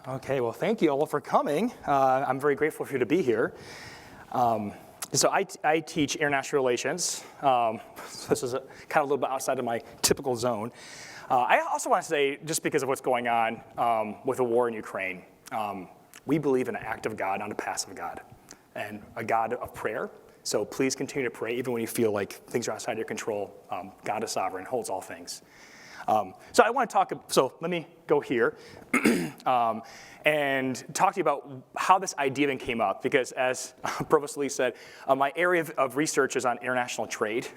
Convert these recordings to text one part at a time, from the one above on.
Okay, well, thank you all for coming. I'm very grateful for you to be here. So I teach international relations. So this is kind of a little bit outside of my typical zone. I also want to say, just because of what's going on with the war in Ukraine, we believe in an active God, not a passive God, and a God of prayer. So please continue to pray, even when you feel like things are outside your control. God is sovereign, holds all things. So I want to talk, so let me go here and talk to you about how this idea even came up, because as Provost Lee said, my area of research is on international trade.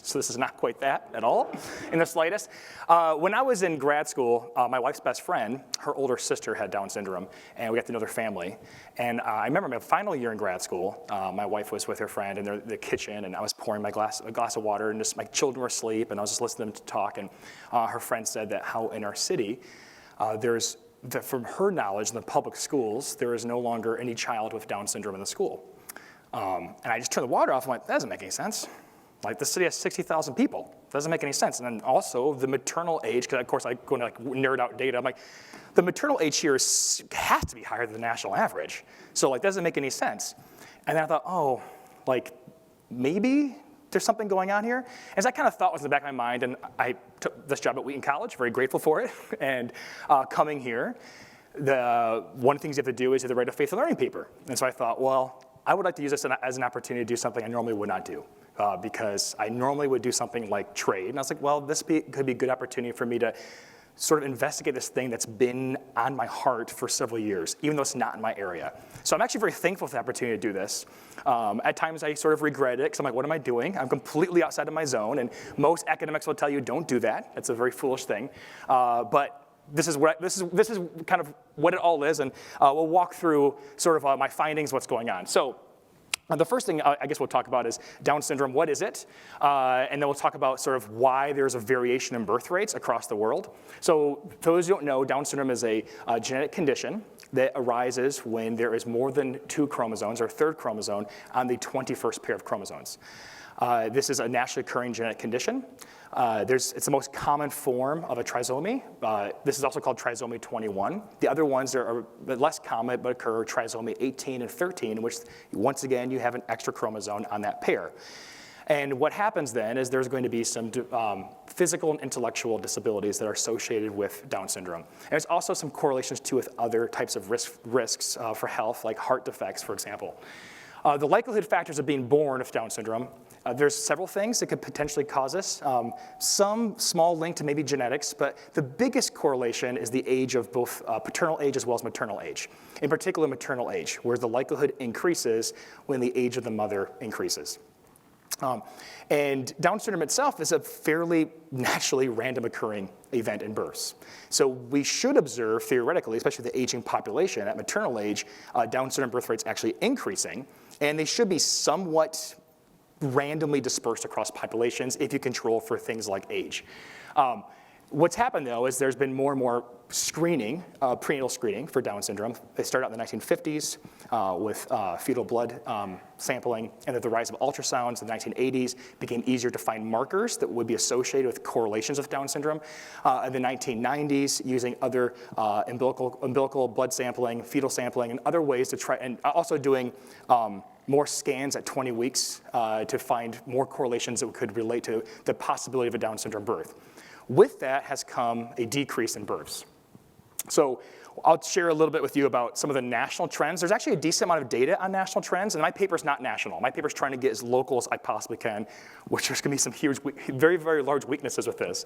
So this is not quite that at all, in the slightest. When I was in grad school, my wife's best friend, her older sister had Down syndrome, and we got to know their family. And I remember my final year in grad school, my wife was with her friend in the kitchen, and I was pouring a glass of water, and just my children were asleep, and I was just listening to them talk, and her friend said that how in our city, from her knowledge in the public schools, there is no longer any child with Down syndrome in the school. And I just turned the water off and went, that doesn't make any sense. Like, the city has 60,000 people. Doesn't make any sense. And then also the maternal age, because of course I go into nerd out data. I'm like, the maternal age here has to be higher than the national average. So doesn't make any sense. And then I thought, oh, maybe there's something going on here. As I kind of thought was in the back of my mind, and I took this job at Wheaton College, very grateful for it. And coming here, one of the things you have to do is you have to write a faith and learning paper. And so I thought, well, I would like to use this as an opportunity to do something I normally would not do. Because I normally would do something like trade. And I was like, well, this could be a good opportunity for me to sort of investigate this thing that's been on my heart for several years, even though it's not in my area. So I'm actually very thankful for the opportunity to do this. At times I sort of regret it, because I'm like, what am I doing? I'm completely outside of my zone, and most academics will tell you, don't do that. That's a very foolish thing. But this is kind of what it all is, and we'll walk through sort of my findings, what's going on. So the first thing I guess we'll talk about is Down syndrome. What is it? And then we'll talk about sort of why there's a variation in birth rates across the world. So for those who don't know, Down syndrome is a genetic condition that arises when there is more than 2 chromosomes, or third chromosome, on the 21st pair of chromosomes. This is a naturally occurring genetic condition. It's the most common form of a trisomy. This is also called trisomy 21. The other ones are less common but occur trisomy 18 and 13, in which, once again, you have an extra chromosome on that pair. And what happens then is there's going to be some physical and intellectual disabilities that are associated with Down syndrome. And there's also some correlations, too, with other types of risks for health, like heart defects, for example. The likelihood factors of being born with Down syndrome, there's several things that could potentially cause this. Some small link to maybe genetics, but the biggest correlation is the age of both paternal age as well as maternal age. In particular, maternal age, where the likelihood increases when the age of the mother increases. And Down syndrome itself is a fairly naturally random occurring event in births. So we should observe, theoretically, especially the aging population, at maternal age, Down syndrome birth rates actually increasing, and they should be somewhat randomly dispersed across populations if you control for things like age. What's happened, though, is there's been more and more screening, prenatal screening for Down syndrome. They started out in the 1950s with fetal blood sampling, and then the rise of ultrasounds in the 1980s became easier to find markers that would be associated with correlations with Down syndrome. In the 1990s, using other umbilical blood sampling, fetal sampling, and other ways to try, and also doing more scans at 20 weeks to find more correlations that could relate to the possibility of a Down syndrome birth. With that has come a decrease in births. So I'll share a little bit with you about some of the national trends. There's actually a decent amount of data on national trends, and my paper's not national. My paper's trying to get as local as I possibly can, which there's gonna be some huge, very, very large weaknesses with this.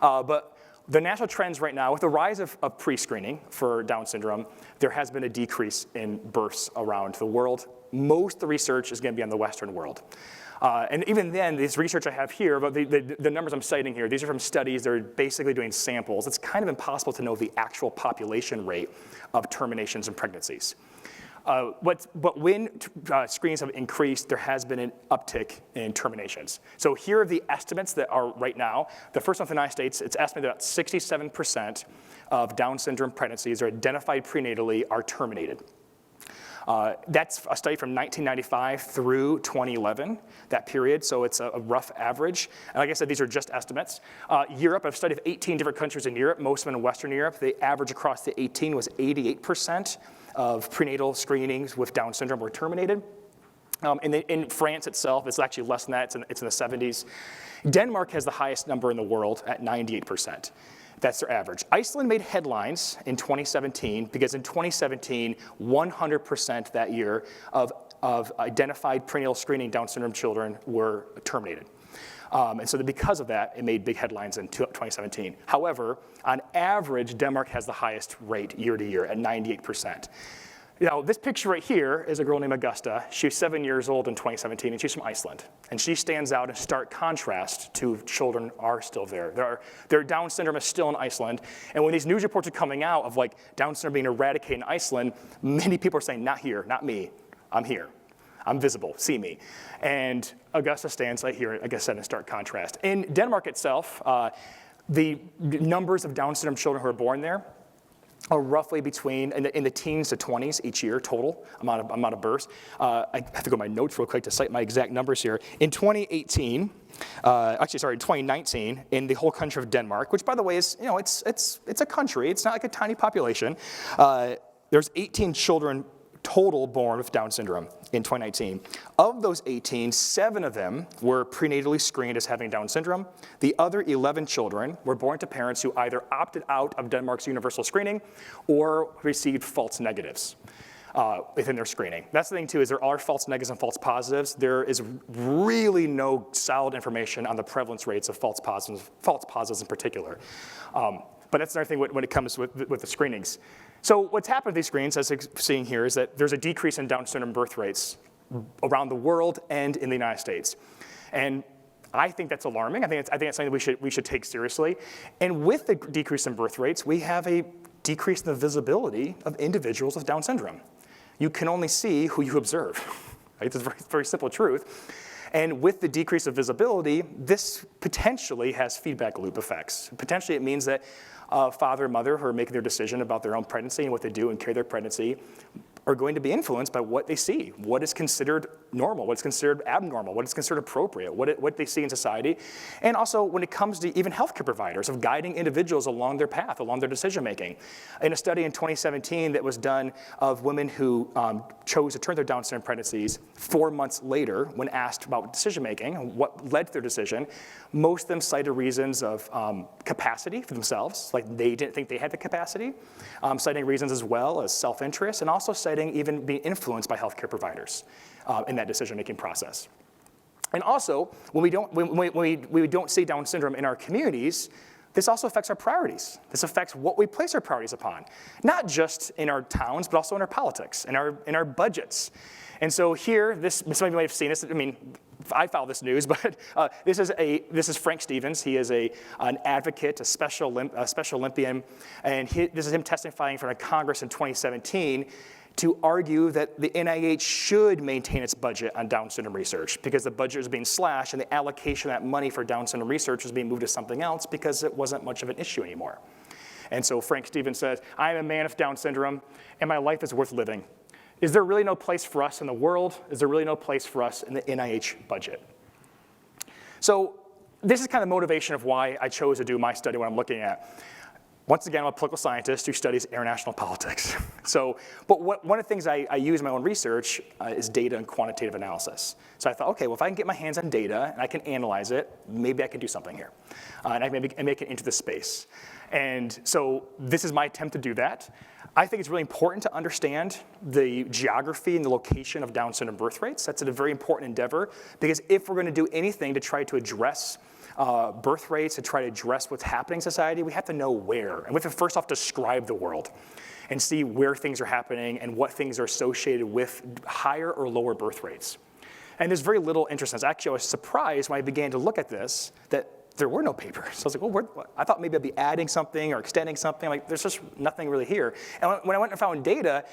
But the national trends right now, with the rise of pre-screening for Down syndrome, there has been a decrease in births around the world. Most of the research is gonna be on the Western world. And even then, this research I have here, but the numbers I'm citing here, these are from studies. They're basically doing samples. It's kind of impossible to know the actual population rate of terminations and pregnancies. But when screenings have increased, there has been an uptick in terminations. So here are the estimates that are right now. The first one from the United States, it's estimated that 67% of Down syndrome pregnancies are identified prenatally are terminated. That's a study from 1995 through 2011, that period, so it's a rough average. And like I said, these are just estimates. Europe, I've studied 18 different countries in Europe, most of them in Western Europe. The average across the 18 was 88% of prenatal screenings with Down syndrome were terminated. In France itself, it's actually less than that, it's in the 70s. Denmark has the highest number in the world at 98%. That's their average. Iceland made headlines in 2017 because in 2017, 100% that year of identified prenatal screening Down syndrome children were terminated. And so because of that, it made big headlines in 2017. However, on average, Denmark has the highest rate year to year at 98%. Now, this picture right here is a girl named Augusta. She was 7 years old in 2017, and she's from Iceland. And she stands out in stark contrast to children are still there. Their Down syndrome is still in Iceland. And when these news reports are coming out of like Down syndrome being eradicated in Iceland, many people are saying, not here, not me, I'm here. I'm visible, see me. And Augusta stands right here, like I said, in stark contrast. In Denmark itself, the numbers of Down syndrome children who are born there are roughly between, in the teens to 20s each year total, amount of births. I have to go to my notes real quick to cite my exact numbers here. In 2019, in 2019, in the whole country of Denmark, which by the way is, it's a country, it's not like a tiny population, there's 18 children total born with Down syndrome in 2019. Of those 18, 7 of them were prenatally screened as having Down syndrome. The other 11 children were born to parents who either opted out of Denmark's universal screening or received false negatives within their screening. That's the thing too, is there are false negatives and false positives. There is really no solid information on the prevalence rates of false positives in particular. But that's another thing when it comes with the screenings. So what's happened with these screens, as you're seeing here, is that there's a decrease in Down syndrome birth rates around the world and in the United States. And I think that's alarming. I think it's something we should take seriously. And with the decrease in birth rates, we have a decrease in the visibility of individuals with Down syndrome. You can only see who you observe. Right? It's a very, very simple truth. And with the decrease of visibility, this potentially has feedback loop effects. Potentially it means that father and mother who are making their decision about their own pregnancy and what they do and carry their pregnancy are going to be influenced by what they see, what is considered normal, what is considered abnormal, what is considered appropriate, what they see in society. And also when it comes to even healthcare providers of guiding individuals along their path, along their decision making. In a study in 2017 that was done of women who chose to terminate their Down syndrome pregnancies 4 months later when asked about decision making and what led to their decision, most of them cited reasons of capacity for themselves, like they didn't think they had the capacity, citing reasons as well as self-interest, and also citing even being influenced by healthcare providers in that decision-making process. And also, when we don't see Down syndrome in our communities, this also affects our priorities. This affects what we place our priorities upon, not just in our towns, but also in our politics, in our budgets. And so here, some of you might have seen this. I mean, I follow this news, but this is Frank Stevens. He is an advocate, a Special Olympian, and this is him testifying in front of Congress in 2017 to argue that the NIH should maintain its budget on Down syndrome research because the budget is being slashed and the allocation of that money for Down syndrome research is being moved to something else because it wasn't much of an issue anymore. And so Frank Stevens says, I am a man with Down syndrome and my life is worth living. Is there really no place for us in the world? Is there really no place for us in the NIH budget? So this is kind of the motivation of why I chose to do my study, what I'm looking at. Once again, I'm a political scientist who studies international politics. But one of the things I use in my own research is data and quantitative analysis. So I thought, okay, well, if I can get my hands on data and I can analyze it, maybe I can do something here. And I can make it into the space. And so this is my attempt to do that. I think it's really important to understand the geography and the location of Down syndrome birth rates. That's a very important endeavor because if we're going to do anything to try to address birth rates, to try to address what's happening in society, we have to know where. And we have to first off describe the world and see where things are happening and what things are associated with higher or lower birth rates. And there's very little interest in this. Actually, I was surprised when I began to look at this that there were no papers. So I was like, well, I thought maybe I'd be adding something or extending something. Like, there's just nothing really here. And when I went and found data,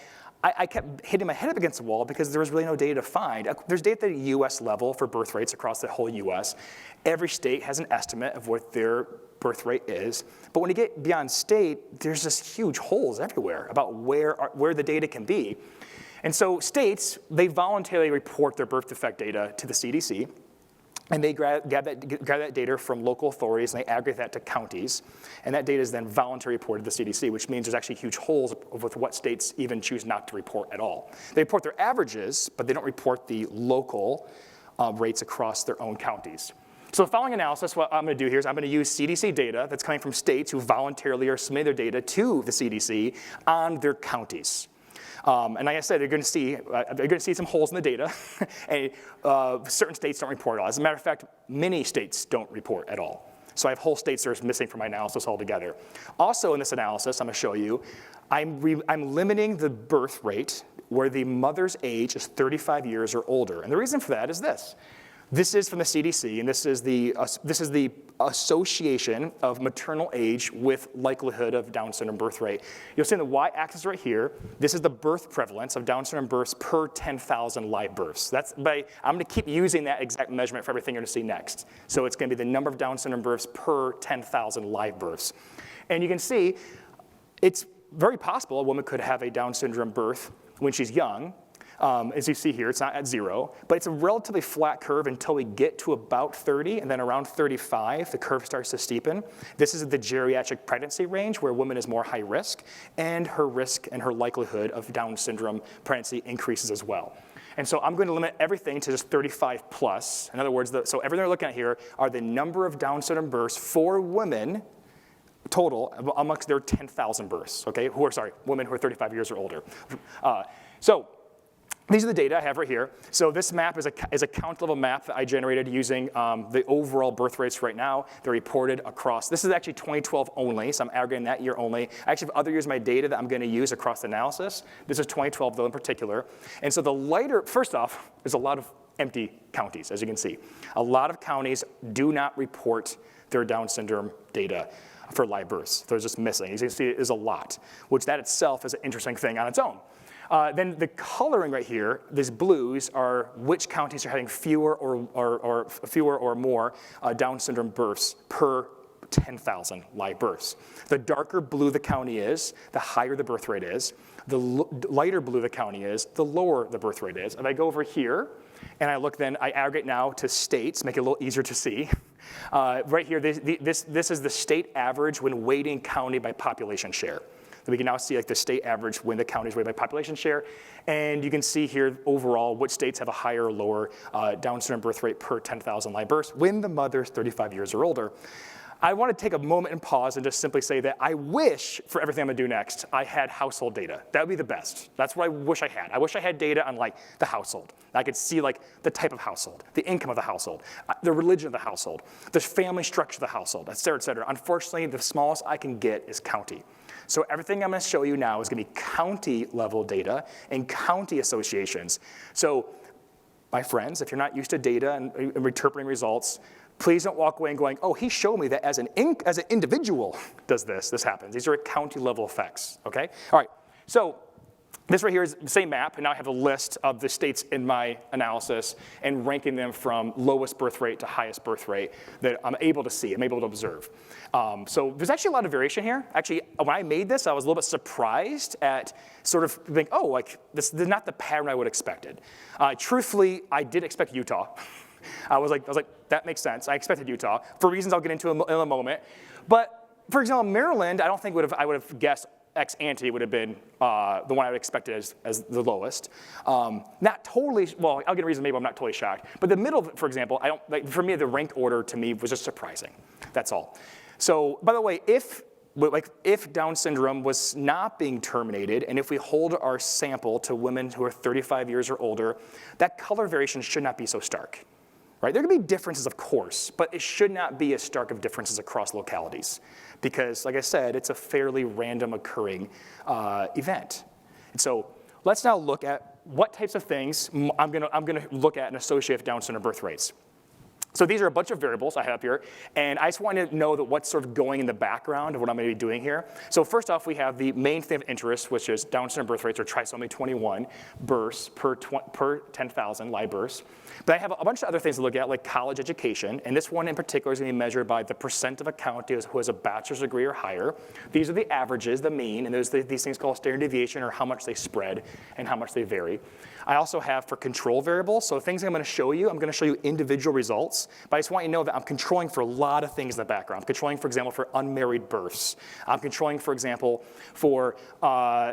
I kept hitting my head up against the wall because there was really no data to find. There's data at the US level for birth rates across the whole US. Every state has an estimate of what their birth rate is. But when you get beyond state, there's just huge holes everywhere about where the data can be. And so states, they voluntarily report their birth defect data to the CDC, and they grab that data from local authorities, and they aggregate that to counties. And that data is then voluntarily reported to the CDC, which means there's actually huge holes with what states even choose not to report at all. They report their averages, but they don't report the local rates across their own counties. So the following analysis, what I'm going to do here is I'm going to use CDC data that's coming from states who voluntarily are submitting their data to the CDC on their counties. And like I said, they're going to see some holes in the data, and certain states don't report at all. As a matter of fact, many states don't report at all. So I have whole states that are missing from my analysis altogether. Also in this analysis, I'm going to show you, I'm limiting the birth rate where the mother's age is 35 years or older. And the reason for that is this. This is from the CDC, and this is the association of maternal age with likelihood of Down syndrome birth rate. You'll see in the y-axis right here, this is the birth prevalence of Down syndrome births per 10,000 live births. I'm going to keep using that exact measurement for everything you're going to see next. So it's going to be the number of Down syndrome births per 10,000 live births. And you can see it's very possible a woman could have a Down syndrome birth when she's young. As you see here, it's not at 0, but it's a relatively flat curve until we get to about 30, and then around 35, the curve starts to steepen. This is the geriatric pregnancy range where a woman is more high risk, and her risk and her likelihood of Down syndrome pregnancy increases as well. And so I'm going to limit everything to just 35 plus. In other words, so everything we're looking at here are the number of Down syndrome births for women total amongst their 10,000 births, okay? Women who are 35 years or older. These are the data I have right here. So this map is a count level map that I generated using the overall birth rates right now. They're reported across. This is actually 2012 only, so I'm aggregating that year only. I actually have other years of my data that I'm going to use across the analysis. This is 2012 though in particular. And so the lighter, first off, there's a lot of empty counties, as you can see. A lot of counties do not report their Down syndrome data for live births. They're just missing. As you can see, it is a lot, which that itself is an interesting thing on its own. Then the coloring right here, these blues, are which counties are having fewer or more Down syndrome births per 10,000 live births. The darker blue the county is, the higher the birth rate is. The lighter blue the county is, the lower the birth rate is. If I go over here, and I aggregate now to states, make it a little easier to see. Right here, this is the state average when weighting county by population share. We can now see like the state average when the counties weighted by population share. And you can see here overall which states have a higher or lower Down syndrome birth rate per 10,000 live births when the mother's 35 years or older. I want to take a moment and pause and just simply say that I wish for everything I'm going to do next, I had household data. That would be the best. That's what I wish I had. I wish I had data on like the household. I could see like the type of household, the income of the household, the religion of the household, the family structure of the household, et cetera, et cetera. Unfortunately, the smallest I can get is county. So everything I'm going to show you now is going to be county level data and county associations. So my friends, if you're not used to data and interpreting results, please don't walk away and going, oh, he showed me that as an individual does this happens. These are county level effects, okay? All right, so this right here is the same map, and now I have a list of the states in my analysis and ranking them from lowest birth rate to highest birth rate that I'm able to see, I'm able to observe. So there's actually a lot of variation here. Actually, when I made this, I was a little bit surprised at sort of thinking, oh, like this is not the pattern I would have expected. Truthfully, I did expect Utah. I was like, that makes sense. I expected Utah for reasons I'll get into in a moment. But for example, Maryland, I don't think I would have guessed ex ante would have been the one I would expect as the lowest. Not totally, well, I'll get a reason maybe I'm not totally shocked. But the middle, for example, for me, the ranked order to me was just surprising. That's all. So, by the way, if Down syndrome was not being terminated, and if we hold our sample to women who are 35 years or older, that color variation should not be so stark. Right? There can be differences, of course, but it should not be as stark of differences across localities because, like I said, it's a fairly random occurring event. And so let's now look at what types of things I'm going to look at and associate with Down syndrome birth rates. So these are a bunch of variables I have up here, and I just want to know that what's sort of going in the background of what I'm going to be doing here. So first off, we have the main thing of interest, which is Down syndrome birth rates, or trisomy 21 births per 10,000 live births. But I have a bunch of other things to look at, like college education, and this one in particular is going to be measured by the percent of a county who has a bachelor's degree or higher. These are the averages, the mean, and there's these things called standard deviation, or how much they spread and how much they vary. I also have for control variables, so things I'm going to show you, I'm going to show you individual results, but I just want you to know that I'm controlling for a lot of things in the background. I'm controlling, for example, for unmarried births. I'm controlling, for example, for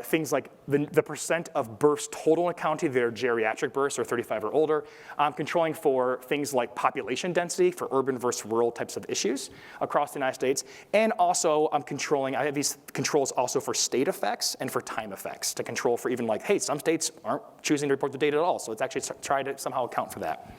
things like the percent of births total in a county that are geriatric births, or 35 or older. I'm controlling for things like population density, for urban versus rural types of issues across the United States. And also, I have these controls also for state effects and for time effects to control for even like, hey, some states aren't choosing to report the data at all, so let's actually try to somehow account for that.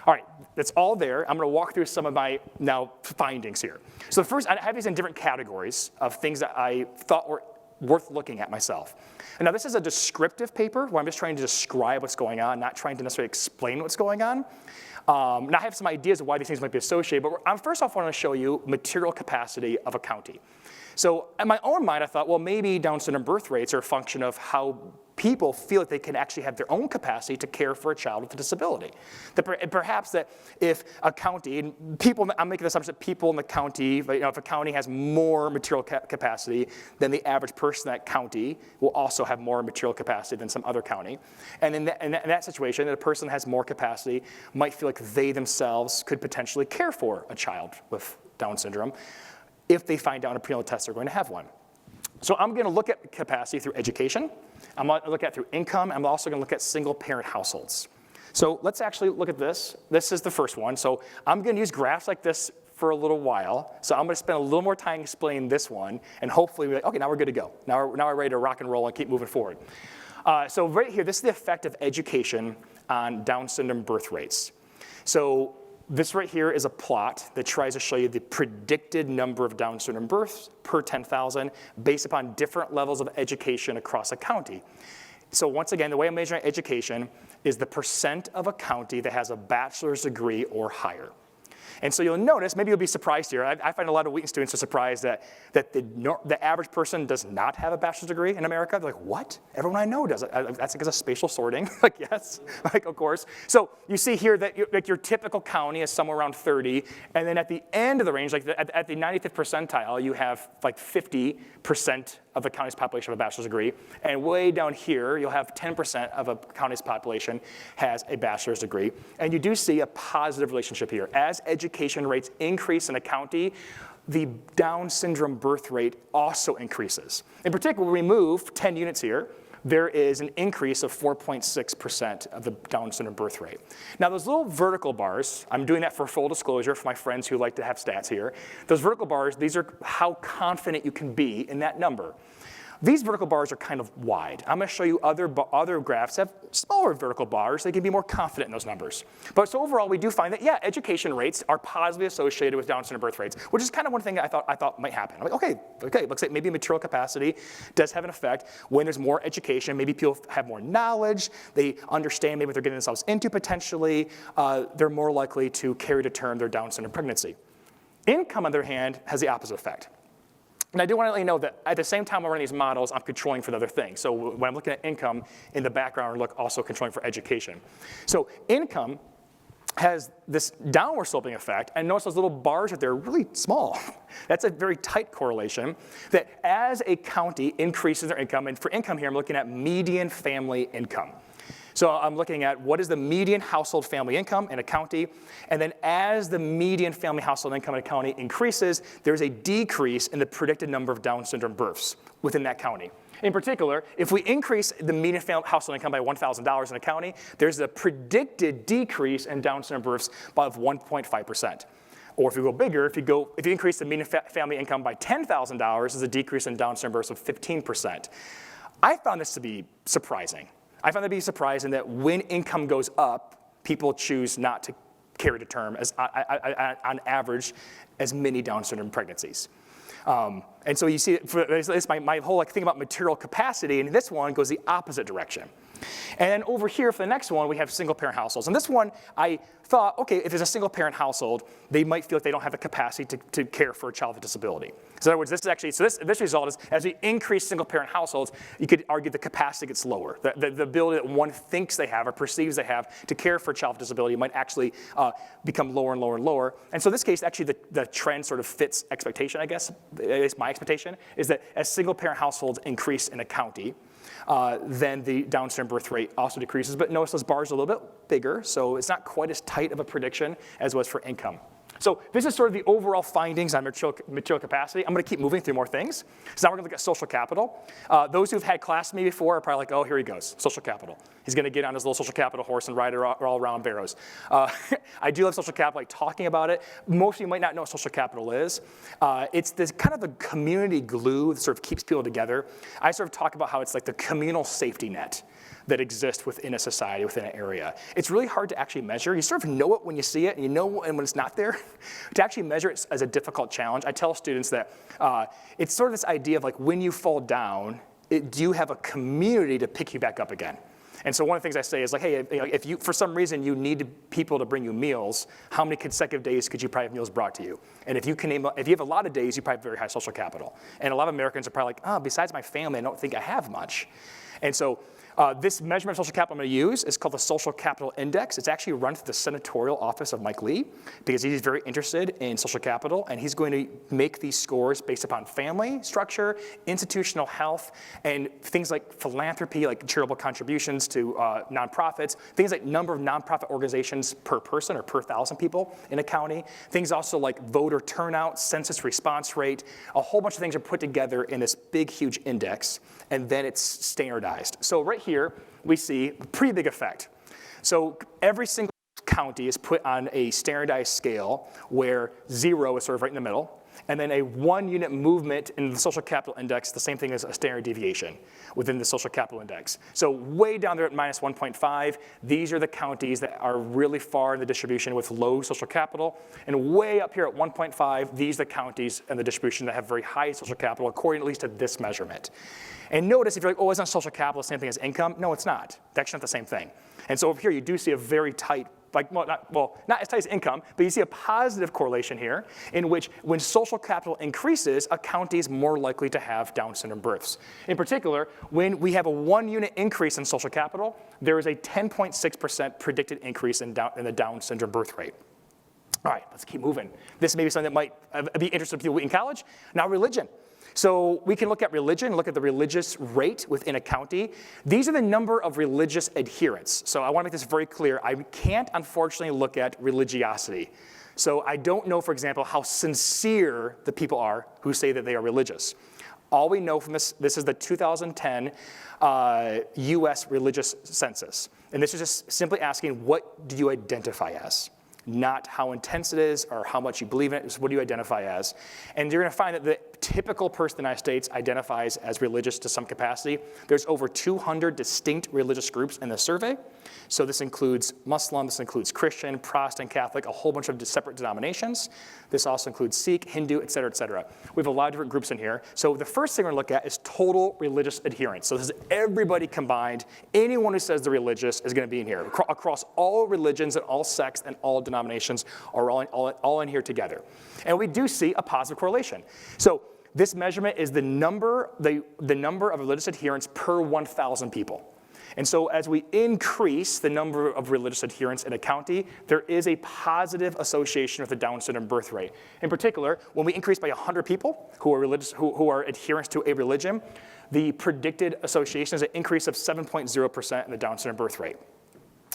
All right, that's all there. I'm going to walk through some of my now findings here. So first, I have these in different categories of things that I thought were worth looking at myself. And now this is a descriptive paper where I'm just trying to describe what's going on, not trying to necessarily explain what's going on. Now I have some ideas of why these things might be associated, but I'm first off want to show you material capacity of a county. So in my own mind, I thought, well, maybe Down syndrome birth rates are a function of how people feel that they can actually have their own capacity to care for a child with a disability. That perhaps that if a county, and people, I'm making the assumption that people in the county, if a county has more material capacity than the average person in that county, will also have more material capacity than some other county. And in that situation, that a person that has more capacity might feel like they themselves could potentially care for a child with Down syndrome if they find out in a prenatal test they're going to have one. So I'm going to look at capacity through education. I'm going to look at it through income. I'm also going to look at single-parent households. So let's actually look at this. This is the first one. So I'm going to use graphs like this for a little while. So I'm going to spend a little more time explaining this one, and hopefully we're like, okay, now we're good to go. Now we're ready to rock and roll and keep moving forward. So right here, this is the effect of education on Down syndrome birth rates. So this right here is a plot that tries to show you the predicted number of Down syndrome births per 10,000 based upon different levels of education across a county. So once again, the way I'm measuring education is the percent of a county that has a bachelor's degree or higher. And so you'll notice, maybe you'll be surprised here. I find a lot of Wheaton students are surprised that the average person does not have a bachelor's degree in America. They're like, what? Everyone I know does it. That's because of spatial sorting. Like, yes, like, of course. So you see here that your typical county is somewhere around 30. And then at the end of the range, like at the 95th percentile, you have like 50% of the county's population have a bachelor's degree. And way down here, you'll have 10% of a county's population has a bachelor's degree. And you do see a positive relationship here. As education rates increase in a county, the Down syndrome birth rate also increases. In particular, we move 10 units here. There is an increase of 4.6% of the Down syndrome birth rate. Now those little vertical bars, I'm doing that for full disclosure for my friends who like to have stats here. Those vertical bars, these are how confident you can be in that number. These vertical bars are kind of wide. I'm going to show you other graphs that have smaller vertical bars. They can be more confident in those numbers. But so overall, we do find that, yeah, education rates are positively associated with Down syndrome birth rates, which is kind of one thing that I thought might happen. I'm like, okay, looks like maybe material capacity does have an effect. When there's more education, maybe people have more knowledge. They understand maybe what they're getting themselves into potentially. They're more likely to carry to term their Down syndrome pregnancy. Income, on the other hand, has the opposite effect. And I do want to let you know that at the same time I'm running these models, I'm controlling for the other things. So when I'm looking at income in the background, I'm also controlling for education. So income has this downward sloping effect, and notice those little bars right there are really small. That's a very tight correlation, that as a county increases their income, and for income here I'm looking at median family income. So I'm looking at what is the median household family income in a county, and then as the median family household income in a county increases, there's a decrease in the predicted number of Down syndrome births within that county. In particular, if we increase the median household income by $1,000 in a county, there's a predicted decrease in Down syndrome births of 1.5%. Or if you go bigger, if you increase the median family income by $10,000, there's a decrease in Down syndrome births of 15%. I found this to be surprising. I found that to be surprising that when income goes up, people choose not to carry to term as on average as many Down syndrome pregnancies. And so you see, it's my whole thing about material capacity, and this one goes the opposite direction. And then over here for the next one, we have single-parent households. And this one, I thought, okay, if it's a single-parent household, they might feel like they don't have the capacity to care for a child with a disability. So in other words, this result is, as we increase single-parent households, you could argue the capacity gets lower. The ability that one thinks they have or perceives they have to care for a child with disability might actually become lower and lower and lower. And so in this case, actually the trend sort of fits expectation, I guess. At least my expectation is that as single-parent households increase in a county, then the Down syndrome birth rate also decreases. But notice those bars are a little bit bigger, so it's not quite as tight of a prediction as was for income. So this is sort of the overall findings on material capacity. I'm going to keep moving through more things. So now we're going to look at social capital. Those who've had class with me before are probably like, oh, here he goes, social capital. He's going to get on his little social capital horse and ride it all around Barrows. I do love social capital, like talking about it. Most of you might not know what social capital is. It's this kind of the community glue that sort of keeps people together. I sort of talk about how it's like the communal safety net that exist within a society, within an area. It's really hard to actually measure. You sort of know it when you see it, and you know when it's not there. To actually measure it as a difficult challenge, I tell students that it's sort of this idea of like when you fall down, do you have a community to pick you back up again? And so one of the things I say is like, hey, if you, for some reason you need people to bring you meals, how many consecutive days could you probably have meals brought to you? And if you have a lot of days, you probably have very high social capital. And a lot of Americans are probably like, oh, besides my family, I don't think I have much. And so this measurement of social capital I'm going to use is called the Social Capital Index. It's actually run through the senatorial office of Mike Lee because he's very interested in social capital, and he's going to make these scores based upon family structure, institutional health, and things like philanthropy, like charitable contributions to nonprofits, things like number of nonprofit organizations per person or per 1,000 people in a county, things also like voter turnout, census response rate, a whole bunch of things are put together in this big, huge index, and then it's standardized. So right here, we see a pretty big effect. So every single county is put on a standardized scale where 0 is sort of right in the middle, and then a 1-unit movement in the social capital index, the same thing as a standard deviation within the social capital index. So way down there at minus 1.5, these are the counties that are really far in the distribution with low social capital. And way up here at 1.5, these are the counties and the distribution that have very high social capital, according at least to this measurement. And notice if you're like, oh, isn't social capital the same thing as income? No, it's not. It's actually not the same thing. And so over here, you do see a very tight, not as tight as income, but you see a positive correlation here in which when social capital increases, a county is more likely to have Down syndrome births. In particular, when we have a 1-unit increase in social capital, there is a 10.6% predicted increase in the Down syndrome birth rate. All right, let's keep moving. This may be something that might be interesting to people in college. Now religion. So we can look at religion, look at the religious rate within a county. These are the number of religious adherents. So I want to make this very clear. I can't, unfortunately, look at religiosity. So I don't know, for example, how sincere the people are who say that they are religious. All we know from this is the 2010 US religious census. And this is just simply asking, what do you identify as? Not how intense it is or how much you believe in it, just what do you identify as? And you're going to find that the typical person in the United States identifies as religious to some capacity. There's over 200 distinct religious groups in the survey. So this includes Muslim, this includes Christian, Protestant, Catholic, a whole bunch of separate denominations. This also includes Sikh, Hindu, et cetera, et cetera. We have a lot of different groups in here. So the first thing we're going to look at is total religious adherence. So this is everybody combined. Anyone who says they're religious is going to be in here. Across all religions and all sects and all denominations are all in here together. And we do see a positive correlation. So this measurement is the number of religious adherents per 1,000 people. And so as we increase the number of religious adherents in a county, there is a positive association with the Down syndrome birth rate. In particular, when we increase by 100 people who are religious, who are adherents to a religion, the predicted association is an increase of 7.0% in the Down syndrome birth rate.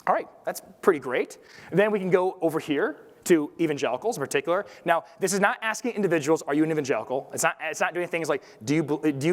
All right, that's pretty great. And then we can go over here to evangelicals in particular. Now, this is not asking individuals, are you an evangelical? It's not doing things like, do you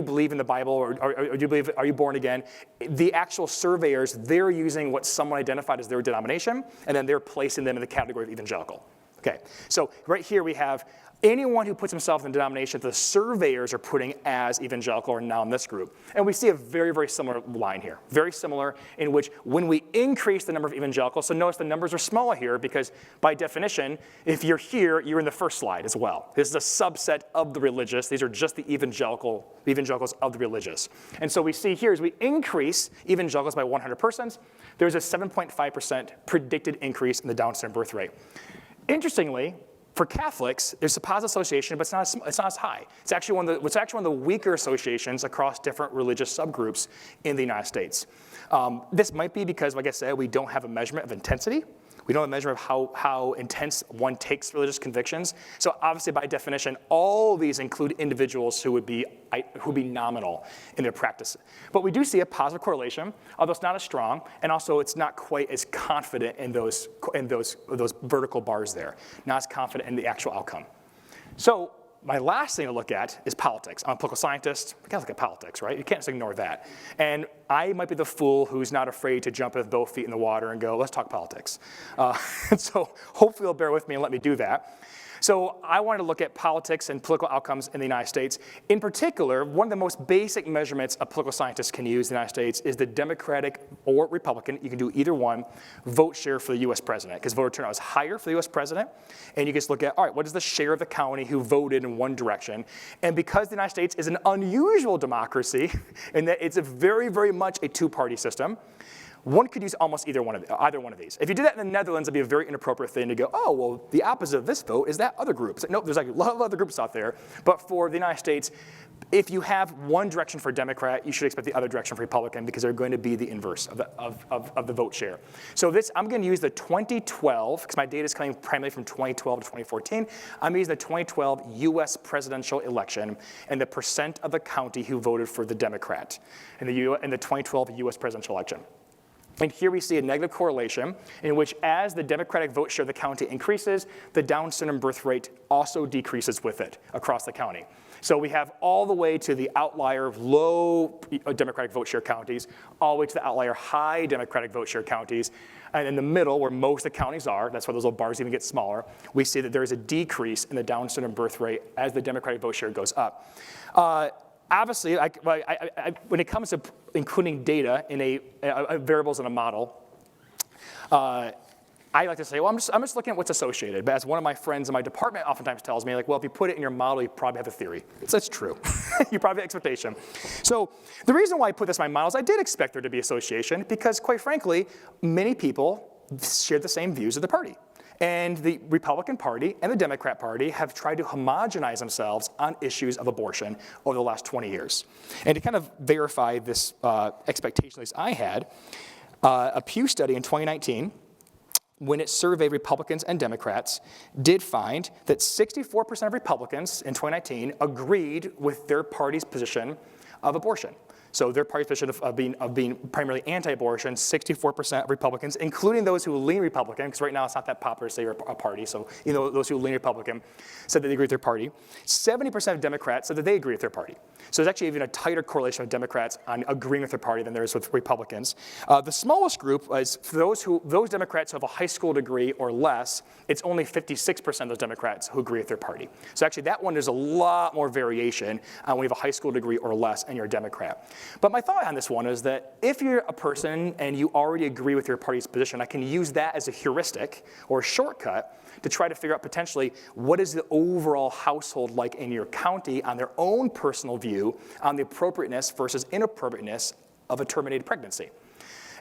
believe in the Bible, or do you believe, are you born again? The actual surveyors, they're using what someone identified as their denomination, and then they're placing them in the category of evangelical. Okay, so right here we have anyone who puts himself in the denomination that the surveyors are putting as evangelical are now in this group. And we see a very, very similar line here. Very similar, in which when we increase the number of evangelicals, so notice the numbers are smaller here because by definition, if you're here, you're in the first slide as well. This is a subset of the religious. These are just the evangelicals of the religious. And so we see here as we increase evangelicals by 100 persons, there's a 7.5% predicted increase in the Down syndrome birth rate. Interestingly, for Catholics, there's a positive association, but it's not as high. It's actually one of the weaker associations across different religious subgroups in the United States. This might be because, like I said, we don't have a measurement of intensity. We don't have a measure of how intense one takes religious convictions. So obviously, by definition, all these include individuals who would be nominal in their practice. But we do see a positive correlation, although it's not as strong, and also it's not quite as confident in those vertical bars there. Not as confident in the actual outcome. So my last thing to look at is politics. I'm a political scientist. We gotta look at politics, right? You can't just ignore that. And I might be the fool who's not afraid to jump with both feet in the water and go, let's talk politics. And so hopefully you'll bear with me and let me do that. So I wanted to look at politics and political outcomes in the United States. In particular, one of the most basic measurements a political scientist can use in the United States is the Democratic or Republican, you can do either one, vote share for the US president, because voter turnout is higher for the US president. And you just look at, all right, what is the share of the county who voted in one direction? And because the United States is an unusual democracy, in that it's a very, very much a two-party system, one could use almost either one of these. If you did that in the Netherlands, it'd be a very inappropriate thing to go, oh, well, the opposite of this vote is that other group. It's like, nope, there's like a lot of other groups out there. But for the United States, if you have one direction for Democrat, you should expect the other direction for Republican because they're going to be the inverse of the vote share. So I'm going to use the 2012, because my data is coming primarily from 2012 to 2014. I'm using the 2012 US presidential election and the percent of the county who voted for the Democrat in the 2012 US presidential election. And here we see a negative correlation in which as the Democratic vote share of the county increases, the Down syndrome birth rate also decreases with it across the county. So we have all the way to the outlier of low Democratic vote share counties, all the way to the outlier high Democratic vote share counties. And in the middle, where most of the counties are, that's why those little bars even get smaller, we see that there is a decrease in the Down syndrome birth rate as the Democratic vote share goes up. Obviously, when it comes to including data in variables in a model, I like to say, well, I'm just looking at what's associated. But as one of my friends in my department oftentimes tells me, like, well, if you put it in your model, you probably have a theory. So that's true. You probably have expectation. So the reason why I put this in my models, I did expect there to be association because, quite frankly, many people shared the same views of the party. And the Republican Party and the Democrat Party have tried to homogenize themselves on issues of abortion over the last 20 years. And to kind of verify this expectation at least I had, a Pew study in 2019, when it surveyed Republicans and Democrats, did find that 64% of Republicans in 2019 agreed with their party's position of abortion. So their party's position of being primarily anti-abortion, 64% of Republicans, including those who lean Republican, because right now it's not that popular to say you're a party, so those who lean Republican said that they agree with their party. 70% of Democrats said that they agree with their party. So there's actually even a tighter correlation with Democrats on agreeing with their party than there is with Republicans. The smallest group is for those Democrats who have a high school degree or less, it's only 56% of those Democrats who agree with their party. So actually that one, there's a lot more variation when you have a high school degree or less and you're a Democrat. But my thought on this one is that if you're a person and you already agree with your party's position, I can use that as a heuristic or a shortcut to try to figure out potentially what is the overall household like in your county on their own personal view on the appropriateness versus inappropriateness of a terminated pregnancy.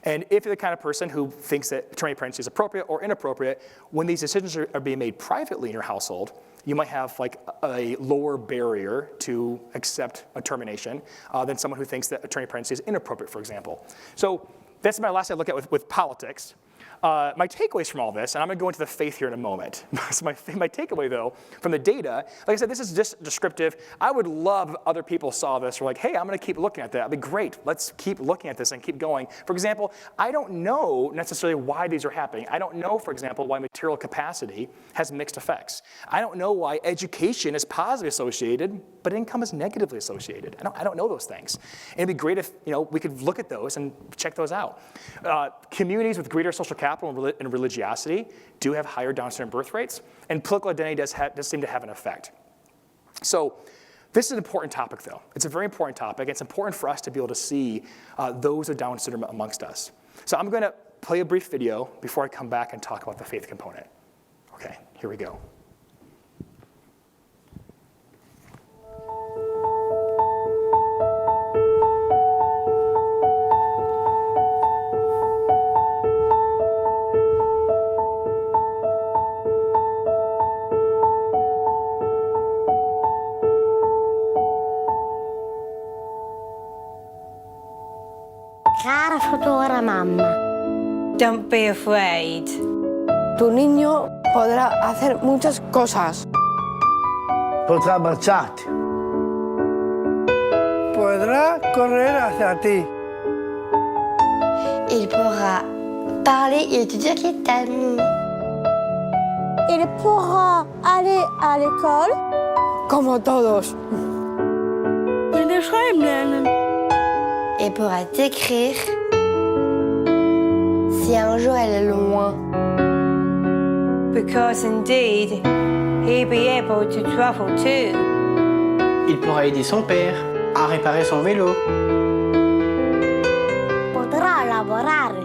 And if you're the kind of person who thinks that terminated pregnancy is appropriate or inappropriate, when these decisions are being made privately in your household, you might have like a lower barrier to accept a termination than someone who thinks that a terminated pregnancy is inappropriate, for example. So that's my last thing I look at with politics. My takeaways from all this, and I'm going to go into the faith here in a moment. So my takeaway, though, from the data, like I said, this is just descriptive. I would love if other people saw this. We're like, hey, I'm going to keep looking at that. That'd be great. Let's keep looking at this and keep going. For example, I don't know necessarily why these are happening. I don't know, for example, why material capacity has mixed effects. I don't know why education is positively associated, but income is negatively associated. I don't know those things. And it'd be great if we could look at those and check those out. Communities with greater social capita and religiosity do have higher Down syndrome birth rates, and political identity does seem to have an effect. So this is an important topic, though. It's a very important topic. It's important for us to be able to see those with Down syndrome amongst us. So I'm going to play a brief video before I come back and talk about the faith component. Okay, here we go. Cara futura mamá. Don't be afraid. Tu niño podrá hacer muchas cosas. Podrá abbracciarti. Podrá correr hacia ti. Il pourra parler et te dire qu'il t'aime. Il pourra aller à l'école. Como todos. Il pourra t'écrire si un jour elle est loin. Because indeed, he'll be able to travel too. Il pourra aider son père à réparer son vélo. Podrá lavorare.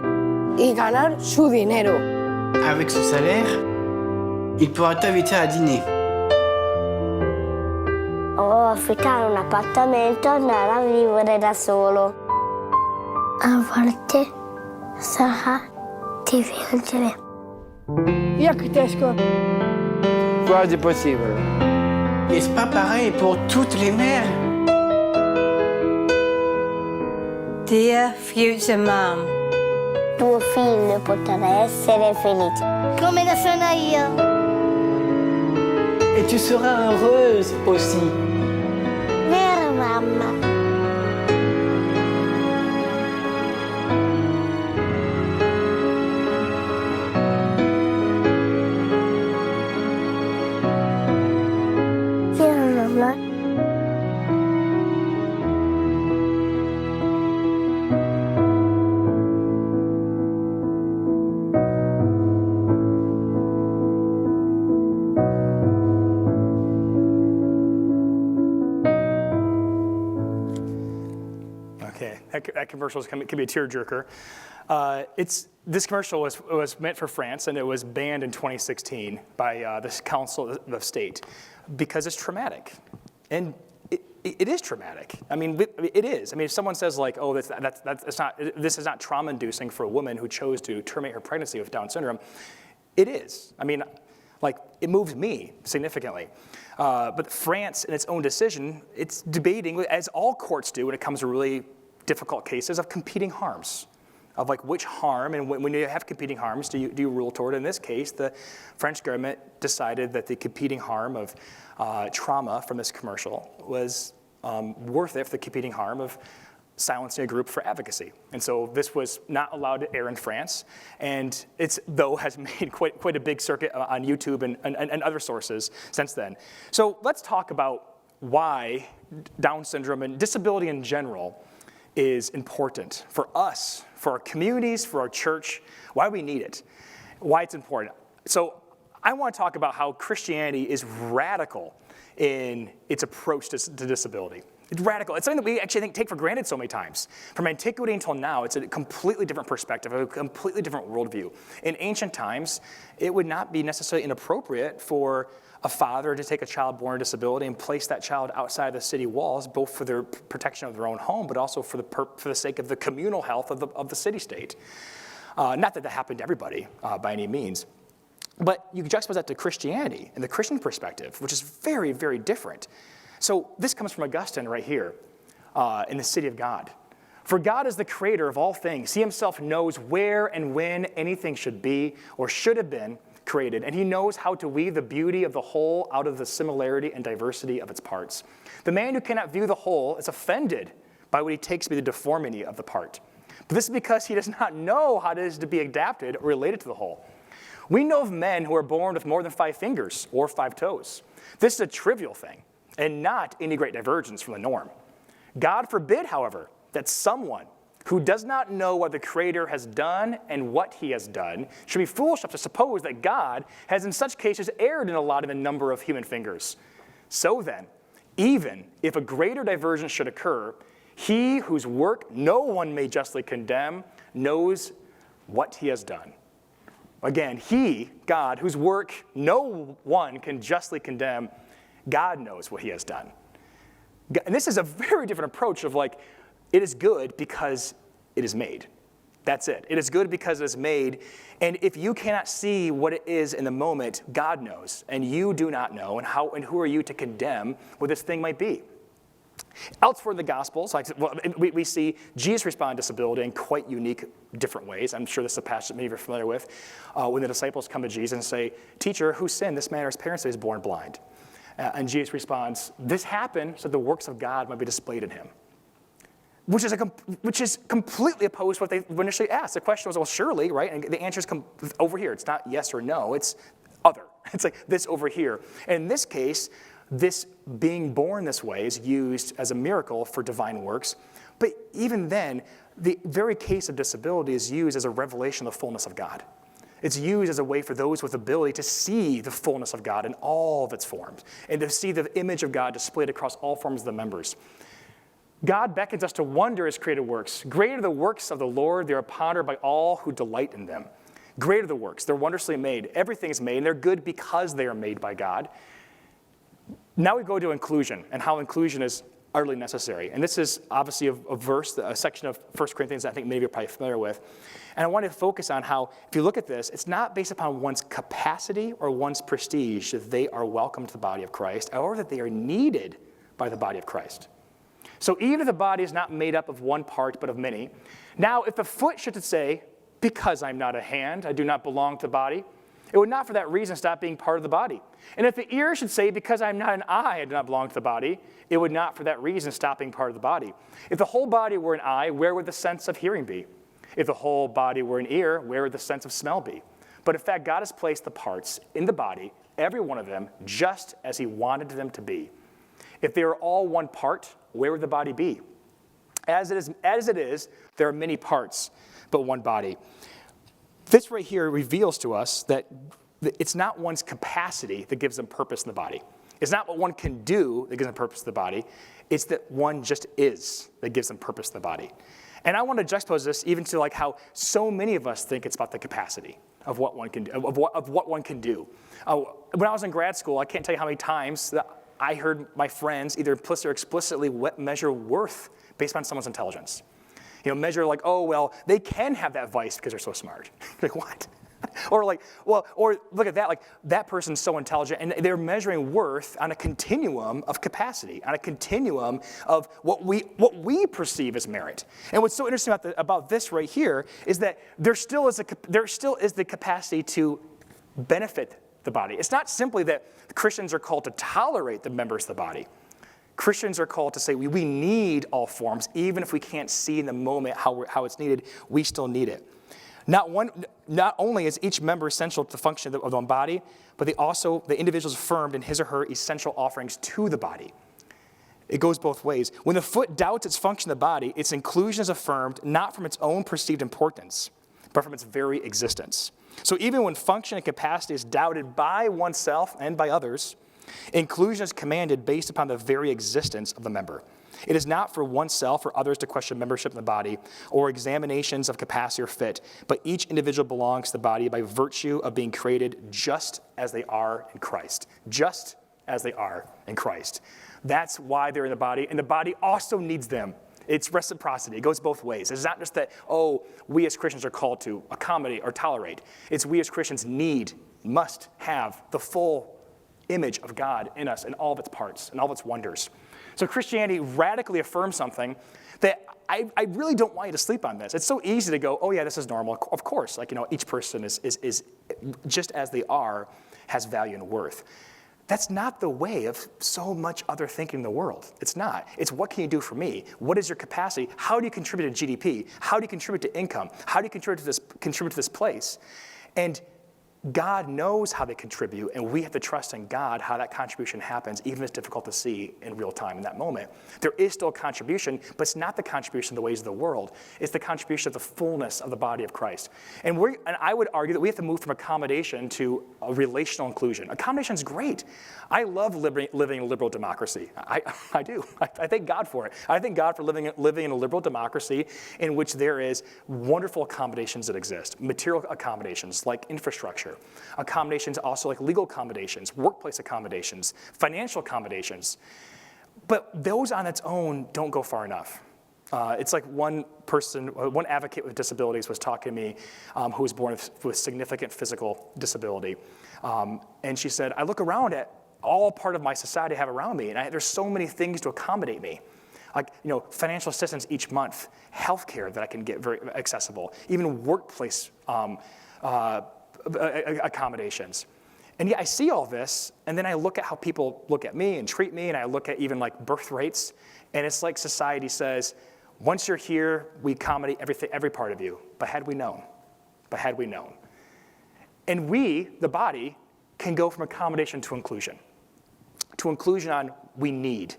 Y ganar su dinero. Avec son salaire, il pourra t'inviter à dîner. O affittare un appartamento e andare a vivere da solo. A volte sarà difficile. Jak těžko. Quasi possible. N'est-ce pas pareil pour toutes les mères? Dear future mom, Tuo figlio potrà essere felice. Come lo sono io. Et tu seras heureuse aussi. Vero, mamma? Vero, mamma? Okay, that commercial can be a tearjerker. This commercial was meant for France, and it was banned in 2016 by the Council of State because it's traumatic, and it is traumatic. I mean, it is. I mean, if someone says like, "Oh, this is not trauma-inducing for a woman who chose to terminate her pregnancy with Down syndrome," it is. I mean, like, it moves me significantly. But France, in its own decision, it's debating, as all courts do when it comes to really difficult cases, of competing harms, of like which harm, and when you have competing harms, do you rule toward? In this case, the French government decided that the competing harm of trauma from this commercial was worth it for the competing harm of silencing a group for advocacy. And so this was not allowed to air in France, and it's, though, has made quite a big circuit on YouTube and other sources since then. So let's talk about why Down syndrome and disability in general is important for us, for our communities, for our church, why we need it, why it's important. So I want to talk about how Christianity is radical in its approach to disability. It's radical. It's something that we actually take for granted so many times. From antiquity until now, it's a completely different perspective, a completely different worldview. In ancient times, it would not be necessarily inappropriate for a father to take a child born with disability and place that child outside the city walls, both for their protection of their own home, but also for the sake of the communal health of the city-state. Not that happened to everybody by any means. But you juxtapose that to Christianity and the Christian perspective, which is very, very different. So this comes from Augustine right here in the City of God. For God is the creator of all things. He himself knows where and when anything should be or should have been created, and he knows how to weave the beauty of the whole out of the similarity and diversity of its parts. The man who cannot view the whole is offended by what he takes to be the deformity of the part. But this is because he does not know how it is to be adapted or related to the whole. We know of men who are born with more than 5 fingers or 5 toes. This is a trivial thing and not any great divergence from the norm. God forbid, however, that someone who does not know what the Creator has done and what he has done, should be foolish enough to suppose that God has in such cases erred in allotting the number of human fingers. So then, even if a greater divergence should occur, he whose work no one may justly condemn knows what he has done. Again, he, God, whose work no one can justly condemn, God knows what he has done. And this is a very different approach of like, it is good because it is made. That's it. It is good because it is made. And if you cannot see what it is in the moment, God knows, and you do not know. And who are you to condemn what this thing might be? Elsewhere in the Gospels, we see Jesus respond to disability in quite unique, different ways. I'm sure this is a passage that many of you are familiar with. When the disciples come to Jesus and say, "Teacher, who sinned, this man or his parents, that he was born blind?" And Jesus responds, "This happened so the works of God might be displayed in him." Which is completely opposed to what they initially asked. The question was, well, surely, right? And the answer is over here. It's not yes or no. It's other. It's like this over here. And in this case, this being born this way is used as a miracle for divine works. But even then, the very case of disability is used as a revelation of the fullness of God. It's used as a way for those with ability to see the fullness of God in all of its forms and to see the image of God displayed across all forms of the members. God beckons us to wonder his created works. Greater the works of the Lord, they are pondered by all who delight in them. Greater the works, they're wondrously made. Everything is made, and they're good because they are made by God. Now we go to inclusion, and how inclusion is utterly necessary. And this is obviously a verse, a section of 1 Corinthians that I think many of you are probably familiar with. And I want to focus on how, if you look at this, it's not based upon one's capacity or one's prestige that they are welcome to the body of Christ, or that they are needed by the body of Christ. So even if the body is not made up of one part but of many, now if the foot should say, "Because I'm not a hand, I do not belong to the body," it would not for that reason stop being part of the body. And if the ear should say, "Because I'm not an eye, I do not belong to the body," it would not for that reason stop being part of the body. If the whole body were an eye, where would the sense of hearing be? If the whole body were an ear, where would the sense of smell be? But in fact, God has placed the parts in the body, every one of them, just as he wanted them to be. If they are all one part, where would the body be? As it is, there are many parts, but one body. This right here reveals to us that it's not one's capacity that gives them purpose in the body. It's not what one can do that gives them purpose in the body. It's that one just is that gives them purpose in the body. And I want to juxtapose this even to like how so many of us think it's about the capacity of what one can do, of what one can do. When I was in grad school, I can't tell you how many times that I heard my friends either implicitly or explicitly measure worth based on someone's intelligence. Measure like, oh, well, they can have that vice because they're so smart. Like, what? Or like, well, or look at that, like that person's so intelligent, and they're measuring worth on a continuum of capacity, on a continuum of what we perceive as merit. And what's so interesting about this right here is that there still is the capacity to benefit the body. It's not simply that Christians are called to tolerate the members of the body. Christians are called to say we need all forms, even if we can't see in the moment how it's needed, we still need it. Not only is each member essential to the function of the body, but the individual is affirmed in his or her essential offerings to the body. It goes both ways. When the foot doubts its function in the body, its inclusion is affirmed not from its own perceived importance, but from its very existence. So even when function and capacity is doubted by oneself and by others, inclusion is commanded based upon the very existence of the member. It is not for oneself or others to question membership in the body or examinations of capacity or fit, but each individual belongs to the body by virtue of being created just as they are in Christ. Just as they are in Christ. That's why they're in the body, and the body also needs them. It's reciprocity. It goes both ways. It's not just that, we as Christians are called to accommodate or tolerate. It's we as Christians must have the full image of God in us in all of its parts and all of its wonders. So Christianity radically affirms something that I really don't want you to sleep on this. It's so easy to go, oh yeah, this is normal. Of course, each person is just as they are, has value and worth. That's not the way of so much other thinking in the world. It's not. It's what can you do for me? What is your capacity? How do you contribute to GDP? How do you contribute to income? How do you contribute to this place? And God knows how they contribute, and we have to trust in God how that contribution happens, even if it's difficult to see in real time in that moment. There is still a contribution, but it's not the contribution of the ways of the world. It's the contribution of the fullness of the body of Christ. And I would argue that we have to move from accommodation to a relational inclusion. Accommodation is great. I love living in a liberal democracy. I do. I thank God for it. I thank God for living in a liberal democracy in which there is wonderful accommodations that exist. Material accommodations like infrastructure. Accommodations also like legal accommodations, workplace accommodations, financial accommodations. But those on its own don't go far enough. It's like one advocate with disabilities was talking to me who was born with significant physical disability. And she said, I look around at all part of my society I have around me, and there's so many things to accommodate me. Like, financial assistance each month, healthcare that I can get very accessible, even workplace accommodations. And yet I see all this, and then I look at how people look at me and treat me, and I look at even like birth rates, and it's like society says, once you're here, we accommodate every part of you. But had we known? And we, the body, can go from accommodation to inclusion. To inclusion on we need.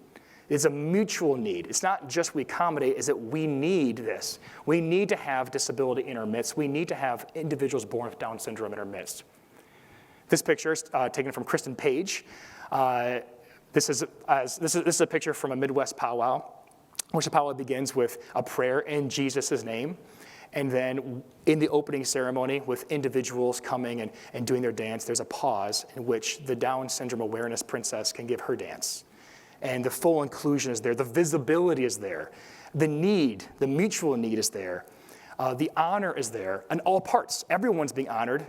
It's a mutual need. It's not just we accommodate, it's that we need this. We need to have disability in our midst. We need to have individuals born with Down syndrome in our midst. This picture is taken from Kristen Page. This is a picture from a Midwest powwow, which the powwow begins with a prayer in Jesus' name. And then in the opening ceremony with individuals coming and doing their dance, there's a pause in which the Down syndrome awareness princess can give her dance. And the full inclusion is there. The visibility is there. The need, the mutual need is there. The honor is there in all parts. Everyone's being honored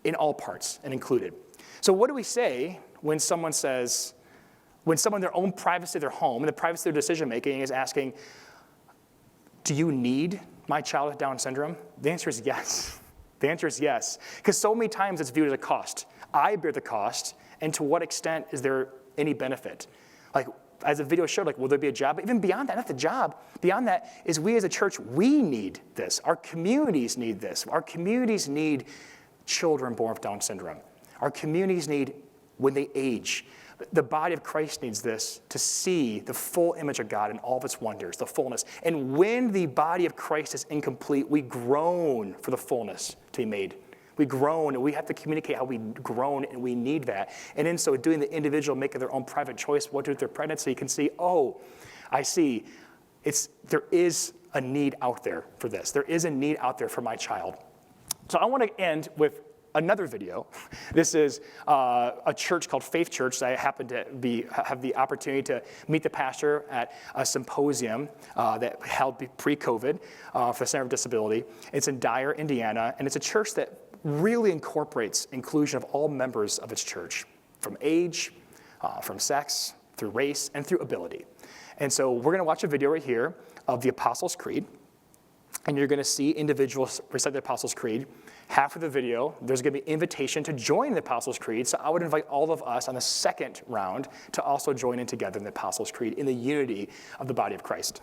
in all parts and included. So what do we say when someone in their own privacy of their home, in the privacy of their decision making, is asking, do you need my child with Down syndrome? The answer is yes. The answer is yes. Because so many times it's viewed as a cost. I bear the cost, and to what extent is there any benefit? Like, as the video showed, like, will there be a job? But even beyond that, not the job, beyond that is we as a church, we need this. Our communities need this. Our communities need children born with Down syndrome. Our communities need, when they age, the body of Christ needs this to see the full image of God in all of its wonders, the fullness. And when the body of Christ is incomplete, we groan for the fullness to be made. We groan, and we have to communicate how we groan, and we need that. And in so doing, the individual making their own private choice what to do with their pregnancy can see, oh, I see, there is a need out there for this. There is a need out there for my child. So I want to end with another video. This is a church called Faith Church. I happen to have the opportunity to meet the pastor at a symposium that held pre-COVID for the Center of Disability. It's in Dyer, Indiana, and it's a church that really incorporates inclusion of all members of its church, from age, from sex, through race, and through ability. And so we're going to watch a video right here of the Apostles' Creed, and you're going to see individuals recite the Apostles' Creed. Half of the video, there's going to be an invitation to join the Apostles' Creed, so I would invite all of us on the second round to also join in together in the Apostles' Creed in the unity of the body of Christ.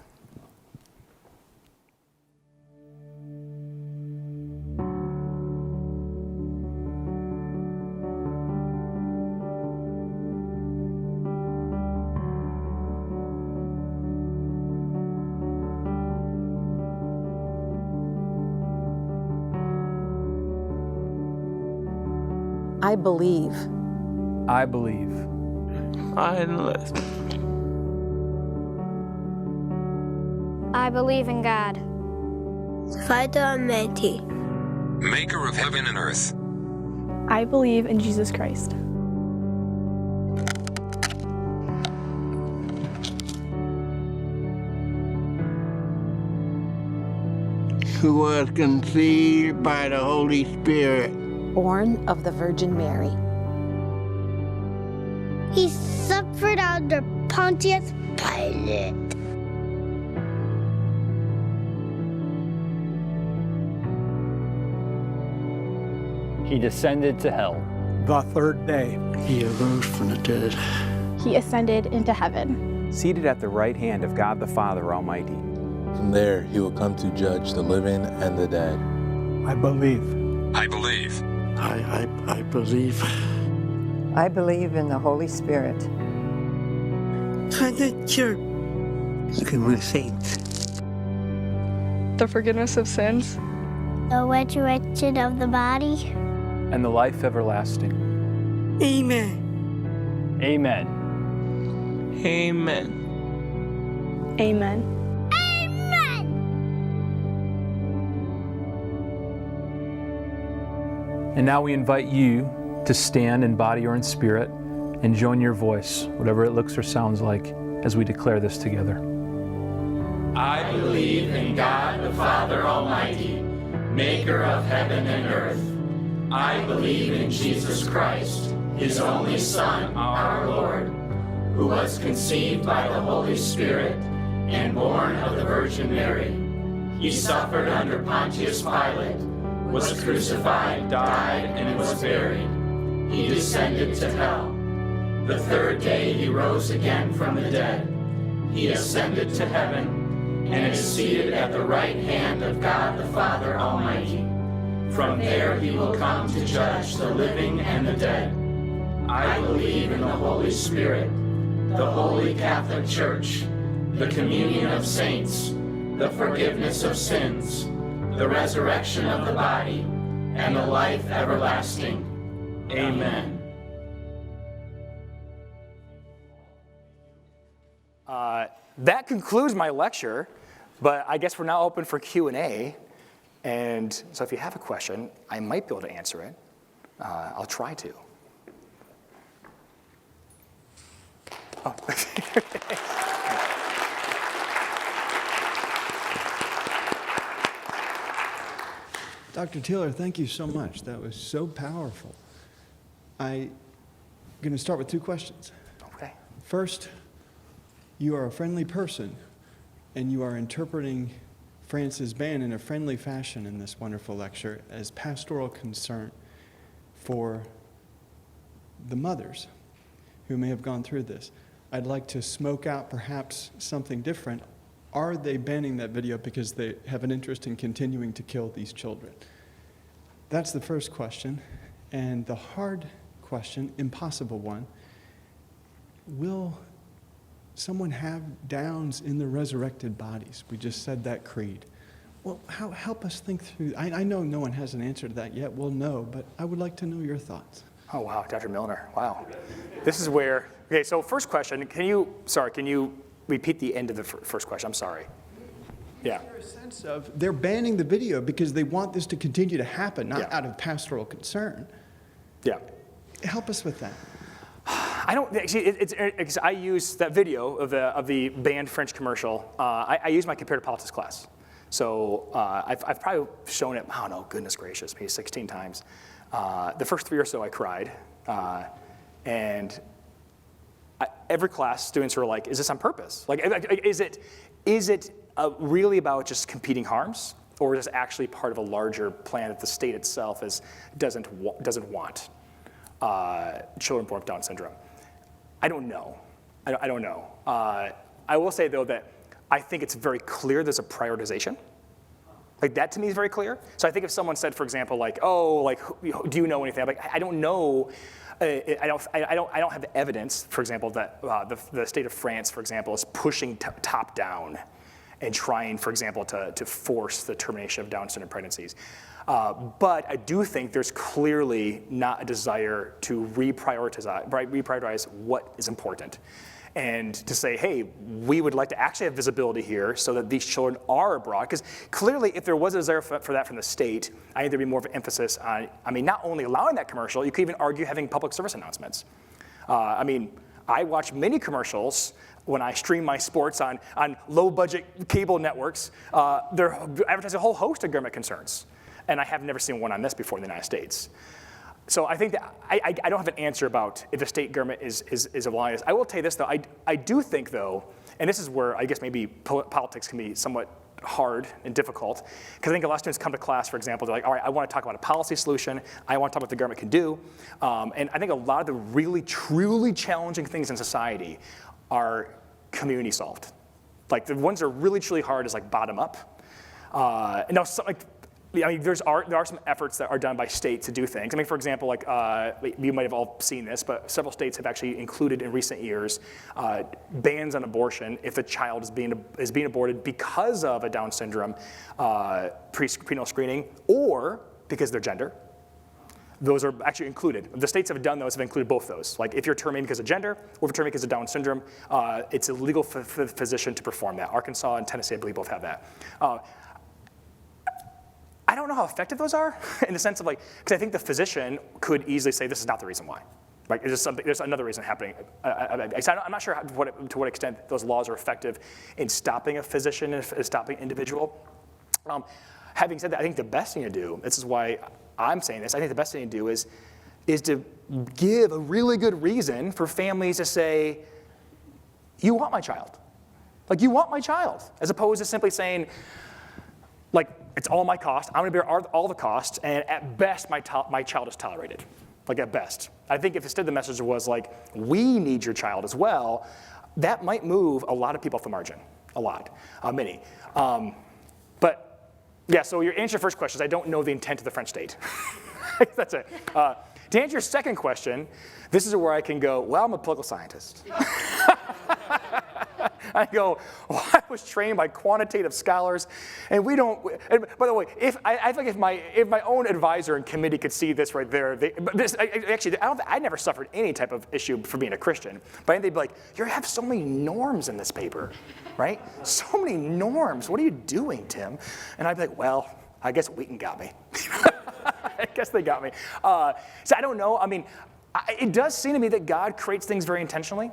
I believe. I believe. I enlist. I believe in God. Fighter Almighty. Maker of heaven and earth. I believe in Jesus Christ. Who was conceived by the Holy Spirit. Born of the Virgin Mary. He suffered under Pontius Pilate. He descended to hell. The third day, he arose from the dead. He ascended into heaven. Seated at the right hand of God the Father Almighty. From there, he will come to judge the living and the dead. I believe. I believe. I believe. I believe in the Holy Spirit. The church. And we're saints. The forgiveness of sins. The resurrection of the body. And the life everlasting. Amen. Amen. Amen. Amen. And now we invite you to stand in body or in spirit and join your voice, whatever it looks or sounds like, as we declare this together. I believe in God the Father Almighty, maker of heaven and earth. I believe in Jesus Christ, his only Son, our Lord, who was conceived by the Holy Spirit and born of the Virgin Mary. He suffered under Pontius Pilate, was crucified, died, and was buried. He descended to hell. The third day he rose again from the dead. He ascended to heaven and is seated at the right hand of God the Father Almighty. From there he will come to judge the living and the dead. I believe in the Holy Spirit, the Holy Catholic Church, the communion of saints, the forgiveness of sins, the resurrection of the body, and the life everlasting. Amen. That concludes my lecture, but I guess we're now open for Q&A. And so if you have a question, I might be able to answer it. I'll try to. Oh. Dr. Taylor, thank you so much. That was so powerful. I'm going to start with two questions. Okay. First, you are a friendly person, and you are interpreting France's ban in a friendly fashion in this wonderful lecture as pastoral concern for the mothers who may have gone through this. I'd like to smoke out perhaps something different. Are they banning that video because they have an interest in continuing to kill these children? That's the first question. And the hard question, impossible one, will someone have Downs in the resurrected bodies? We just said that creed. Well, help us think through. I know no one has an answer to that yet. We'll know, but I would like to know your thoughts. Oh, wow, Dr. Milner, wow. This is where, okay, so first question, can you repeat the end of the first question? I'm sorry. Yeah. Is there a sense of they're banning the video because they want this to continue to happen, not out of pastoral concern? Yeah. Help us with that. I don't actually. I use that video of the banned French commercial. I use my comparative politics class, so I've probably shown it. I don't know. Goodness gracious, maybe 16 times. The first 3 or so I cried, and every class students were like, "Is this on purpose? Like, is it really about just competing harms, or is this actually part of a larger plan that the state itself doesn't want children born with Down syndrome?" I don't know. I don't know. I will say, though, that I think it's very clear there's a prioritization. Like, that to me is very clear. So I think if someone said, for example, like, "Oh, like, do you know anything?" I'm like, I don't know. I don't have evidence, for example, that the state of France, for example, is pushing top down and trying, for example, to force the termination of Down syndrome pregnancies. But I do think there's clearly not a desire to reprioritize what is important. And to say, hey, we would like to actually have visibility here so that these children are abroad. Because clearly, if there was a desire for that from the state, I think there'd be more of an emphasis on, not only allowing that commercial, you could even argue having public service announcements. I watch many commercials when I stream my sports on low-budget cable networks. They're advertising a whole host of government concerns. And I have never seen one on this before in the United States. So I think that I don't have an answer about if the state government is allowing this. I will tell you this, though. I do think, though, and this is where I guess maybe politics can be somewhat hard and difficult, because I think a lot of students come to class, for example, they're like, all right, I want to talk about a policy solution. I want to talk about what the government can do. And I think a lot of the really, truly challenging things in society are community solved. Like, the ones that are really, truly hard is like bottom up. Now, I mean, there are some efforts that are done by states to do things. I mean, for example, like you might have all seen this, but several states have actually included in recent years bans on abortion if the child is being aborted because of a Down syndrome prenatal screening or because of their gender. Those are actually included. The states have done those have included both those. Like if you're terminated because of gender or if you're terminated because of Down syndrome, it's illegal for the physician to perform that. Arkansas and Tennessee, I believe, both have that. I don't know how effective those are in the sense of like, because I think the physician could easily say this is not the reason why. Like there's another reason happening. I'm not sure to what extent those laws are effective in stopping a physician and stopping an individual. Having said that, I think the best thing to do, this is why I'm saying this, I think the best thing to do is to give a really good reason for families to say, you want my child. Like you want my child, as opposed to simply saying, like, it's all my cost, I'm gonna bear all the costs, and at best, my child is tolerated. Like at best. I think if instead the message was like, we need your child as well, that might move a lot of people off the margin. A lot, many. But yeah, so your answer to your first question is I don't know the intent of the French state. That's it. To answer your second question, this is where I can go, well, I'm a political scientist. I go, well, I was trained by quantitative scholars, and we don't. And by the way, I think if my own advisor and committee could see this right there, I never suffered any type of issue for being a Christian. But they'd be like, you have so many norms in this paper, right? So many norms. What are you doing, Tim? And I'd be like, well, I guess Wheaton got me. I guess they got me. So I don't know. I mean, it does seem to me that God creates things very intentionally.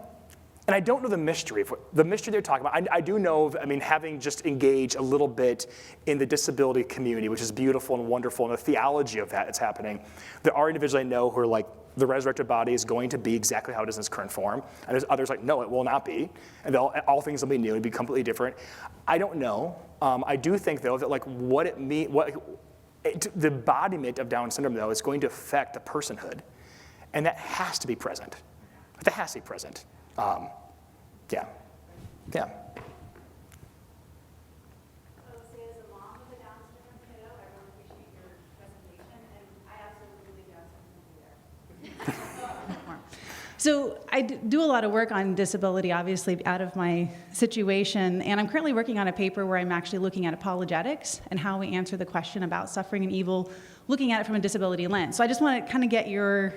And I don't know the mystery they're talking about. I do know, I mean, having just engaged a little bit in the disability community, which is beautiful and wonderful, and the theology of that is happening. There are individuals I know who are like, the resurrected body is going to be exactly how it is in its current form. And there's others like, no, it will not be. And all things will be new and be completely different. I don't know. I do think, though, that like what it means, the embodiment of Down syndrome, though, is going to affect the personhood. And that has to be present. That has to be present. Yeah. So, say as a mom of a Down syndrome kiddo, I really appreciate your presentation, and I absolutely believe you have something to do there. So I do a lot of work on disability, obviously, out of my situation, and I'm currently working on a paper where I'm actually looking at apologetics and how we answer the question about suffering and evil, looking at it from a disability lens. So I just want to kind of get your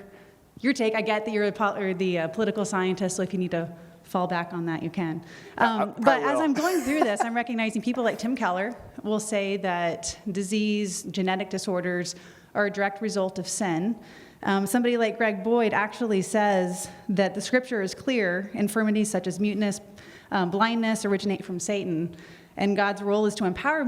take. I get that you're the political scientist, so if you need to fall back on that, you can. But as I'm going through this, I'm recognizing people like Tim Keller will say that disease, genetic disorders are a direct result of sin. Somebody like Greg Boyd actually says that the scripture is clear. Infirmities such as muteness, blindness originate from Satan. And God's role is to empower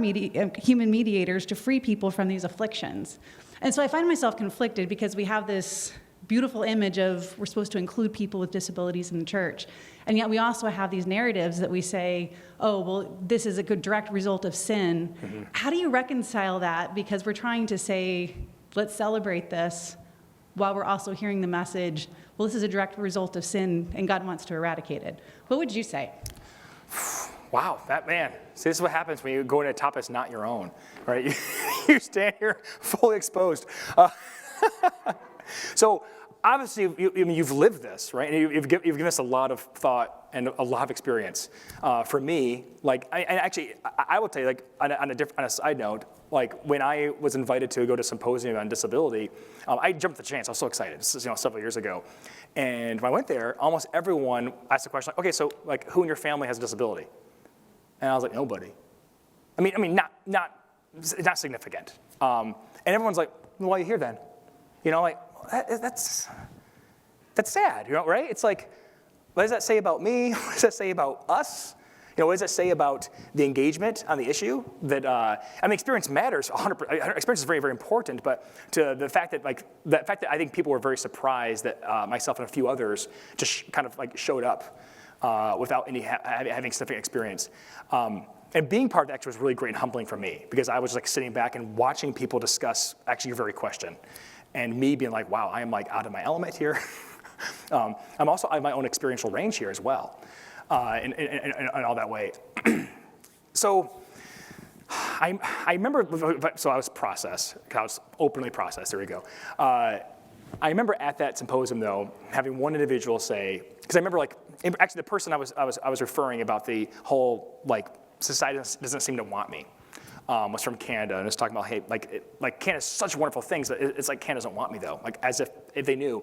human mediators to free people from these afflictions. And so I find myself conflicted because we have this beautiful image of we're supposed to include people with disabilities in the church. And yet we also have these narratives that we say, oh, well, this is a good direct result of sin. Mm-hmm. How do you reconcile that? Because we're trying to say, let's celebrate this, while we're also hearing the message, well, this is a direct result of sin and God wants to eradicate it. What would you say? Wow, that man. See, this is what happens when you go into a topic that's not your own, right? You stand here fully exposed. So obviously, you've lived this, right? And you've given us a lot of thought and a lot of experience. For me, like, I will tell you, like, on a side note, like when I was invited to go to a symposium on disability, I jumped at the chance. I was so excited. This is several years ago, and when I went there, almost everyone asked the question, like, okay, so like, who in your family has a disability? And I was like, nobody. I mean, not significant. And everyone's like, well, why are you here then? Like. That's sad, right? It's like, what does that say about me? What does that say about us? What does that say about the engagement on the issue? That experience matters 100%. Experience is very, very important. But to the fact that I think people were very surprised that myself and a few others just kind of like showed up without any having significant experience. And being part of the actually was really great and humbling for me because I was like sitting back and watching people discuss actually your very question. And me being like, wow, I am like out of my element here. I'm also out of my own experiential range here as well, in all that way. So I remember, so I was processed. I was openly processed. There we go. I remember at that symposium, though, having one individual say, because I remember, like, actually the person I was referring about the whole, like, society doesn't seem to want me, was from Canada, and was talking about, hey, like Canada's such wonderful things, but it's like Canada doesn't want me, though, like as if they knew.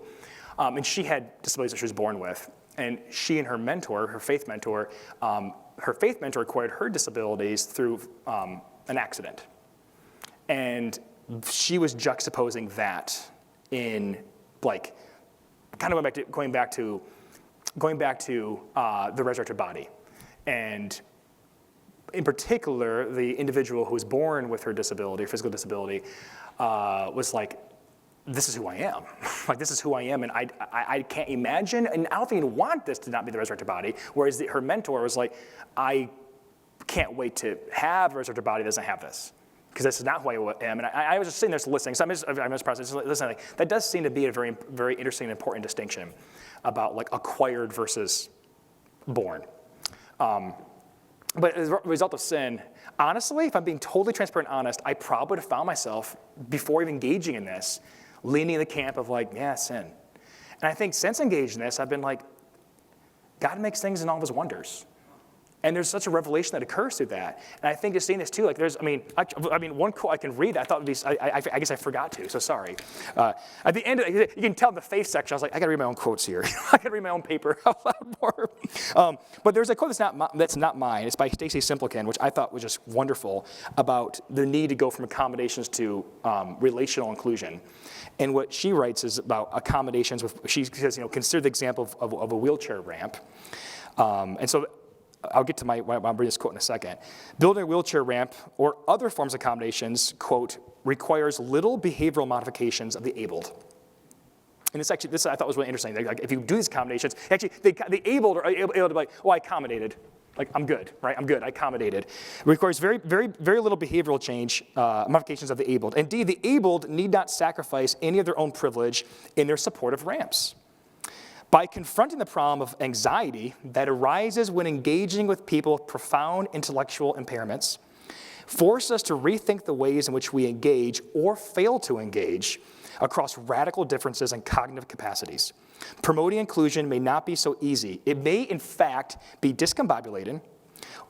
And she had disabilities that she was born with, and she and her mentor, her faith mentor acquired her disabilities through an accident, and she was juxtaposing that in, like, kind of going back to the resurrected body, and in particular, the individual who was born with her disability, physical disability, was like, this is who I am. Like, this is who I am, and I can't imagine, and I don't even want this to not be the resurrected body, whereas her mentor was like, I can't wait to have a resurrected body that doesn't have this, because this is not who I am. And I was just sitting there listening, so I'm just processing, listening. Like, that does seem to be a very, very interesting and important distinction about, like, acquired versus born. But as a result of sin, honestly, if I'm being totally transparent and honest, I probably would have found myself, before even engaging in this, leaning in the camp of, like, yeah, sin. And I think since engaging in this, I've been like, God makes things in all of his wonders. And there's such a revelation that occurs through that. And I think just seeing this too, like there's, I mean, one quote I can read that I thought would be, I guess I forgot to, so sorry. At the end, you can tell in the faith section, I was like, I gotta read my own quotes here. I gotta read my own paper out loud more. But there's a quote that's not mine. It's by Stacy Simplican, which I thought was just wonderful, about the need to go from accommodations to relational inclusion. And what she writes is about accommodations she says, consider the example of a wheelchair ramp. And so I'll get to I'll bring this quote in a second. Building a wheelchair ramp or other forms of accommodations, quote, requires little behavioral modifications of the abled. And this I thought was really interesting. Like, if you do these accommodations, actually, the abled are able to be like, oh, I accommodated. Like, I'm good, right? I'm good, I accommodated. It requires very, very, very little behavioral change, modifications of the abled. Indeed, the abled need not sacrifice any of their own privilege in their support of ramps. By confronting the problem of anxiety that arises when engaging with people with profound intellectual impairments, force us to rethink the ways in which we engage or fail to engage across radical differences in cognitive capacities. Promoting inclusion may not be so easy. It may, in fact, be discombobulating,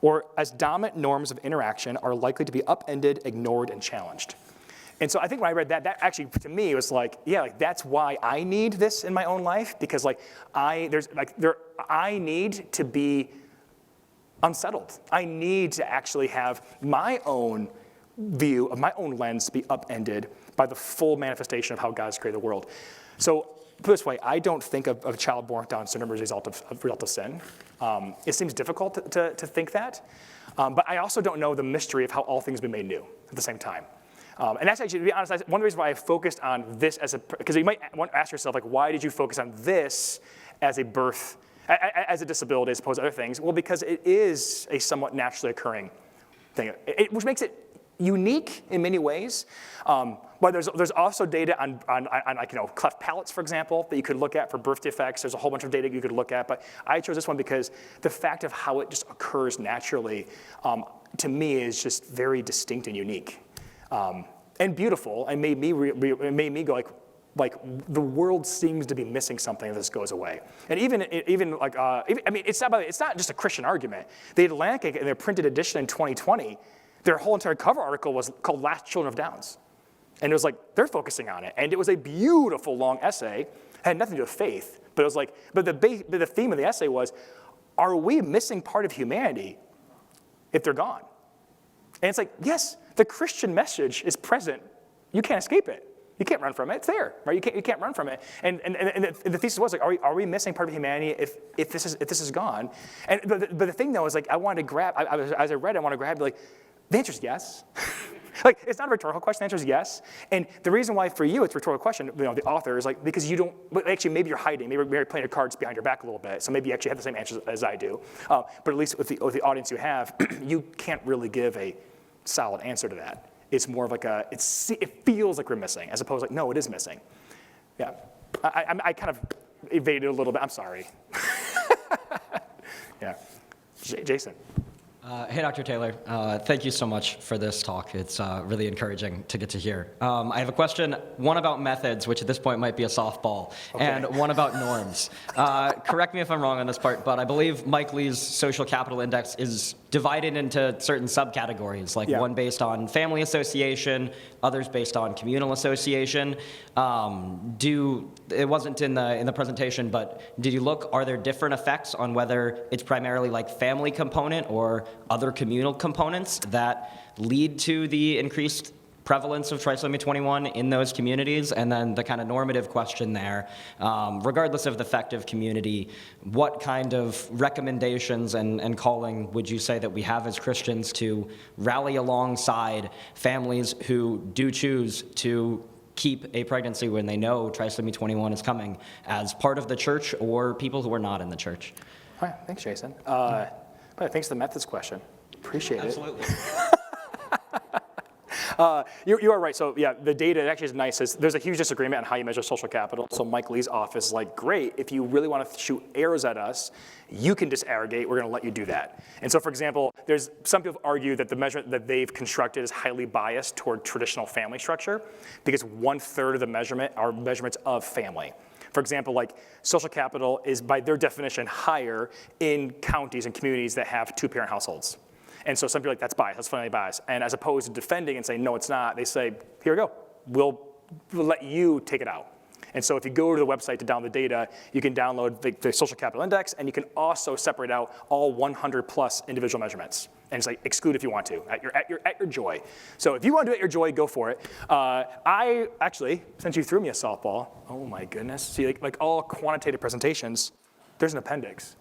or as dominant norms of interaction are likely to be upended, ignored, and challenged. And so I think when I read that actually, to me, was like, yeah, like that's why I need this in my own life, because like I need to be unsettled. I need to actually have my own view of my own lens to be upended by the full manifestation of how God's created the world. So put it this way, I don't think of a child born with Down syndrome as a result of sin. It seems difficult to think that, but I also don't know the mystery of how all things have been made new at the same time. And that's actually, to be honest, one of the reasons why I focused on this because you might want to ask yourself, like, why did you focus on this as a disability as opposed to other things? Well, because it is a somewhat naturally occurring thing, which makes it unique in many ways. But there's also data on like, cleft palates, for example, that you could look at for birth defects. There's a whole bunch of data you could look at, but I chose this one because the fact of how it just occurs naturally, to me, is just very distinct and unique. And beautiful, and made me go like the world seems to be missing something if this goes away. And even like it's not just a Christian argument. The Atlantic, in their printed edition in 2020, their whole entire cover article was called "Last Children of Downs," and it was like they're focusing on it, and it was a beautiful long essay. It had nothing to do with faith, but it was like, but the theme of the essay was, are we missing part of humanity if they're gone? And it's like, yes. The Christian message is present. You can't escape it. You can't run from it. It's there, right? You can't run from it. And the thesis was like, are we missing part of humanity if this is gone? But the thing though is like I wanted to grab. As I read, I want to grab like the answer is yes. Like it's not a rhetorical question. The answer is yes. And the reason why for you it's a rhetorical question, the author is like because you don't. Actually, maybe you're hiding. Maybe you're playing your cards behind your back a little bit. So maybe you actually have the same answers as I do. But at least with the audience you have, you can't really give a solid answer to that. It's more of like it feels like we're missing, as opposed to like, no, it is missing. Yeah, I kind of evaded a little bit. I'm sorry. Yeah, Jason. Hey, Dr. Taylor. Thank you so much for this talk. It's really encouraging to get to hear. I have a question, one about methods, which at this point might be a softball, and one about norms. Correct me if I'm wrong on this part, but I believe Mike Lee's social capital index is divided into certain subcategories, like one based on family association, others based on communal association. It wasn't in the presentation, but did you look, are there different effects on whether it's primarily like family component or other communal components that lead to the increased prevalence of trisomy 21 in those communities? And then the kind of normative question there, regardless of the effective community, what kind of recommendations and calling would you say that we have as Christians to rally alongside families who do choose to keep a pregnancy when they know trisomy 21 is coming as part of the church or people who are not in the church? All right, thanks, Jason. Thanks for the methods question. Appreciate it. Absolutely. You are right. So yeah, the data actually is nice. There's a huge disagreement on how you measure social capital. So Mike Lee's office is like, great, if you really want to shoot arrows at us, you can disaggregate. We're going to let you do that. And so, for example, there's some people argue that the measurement that they've constructed is highly biased toward traditional family structure because 1/3 of the measurement are measurements of family. For example, like social capital is by their definition higher in counties and communities that have 2-parent households. And so some people are like, that's bias, that's family bias. And as opposed to defending and saying, no, it's not, they say, here we go, we'll let you take it out. And so if you go to the website to download the data, you can download the social capital index, and you can also separate out all 100 plus individual measurements. And it's like exclude if you want to, at your joy. So if you want to do it at your joy, go for it. I actually, since you threw me a softball, oh my goodness, see like all quantitative presentations, there's an appendix.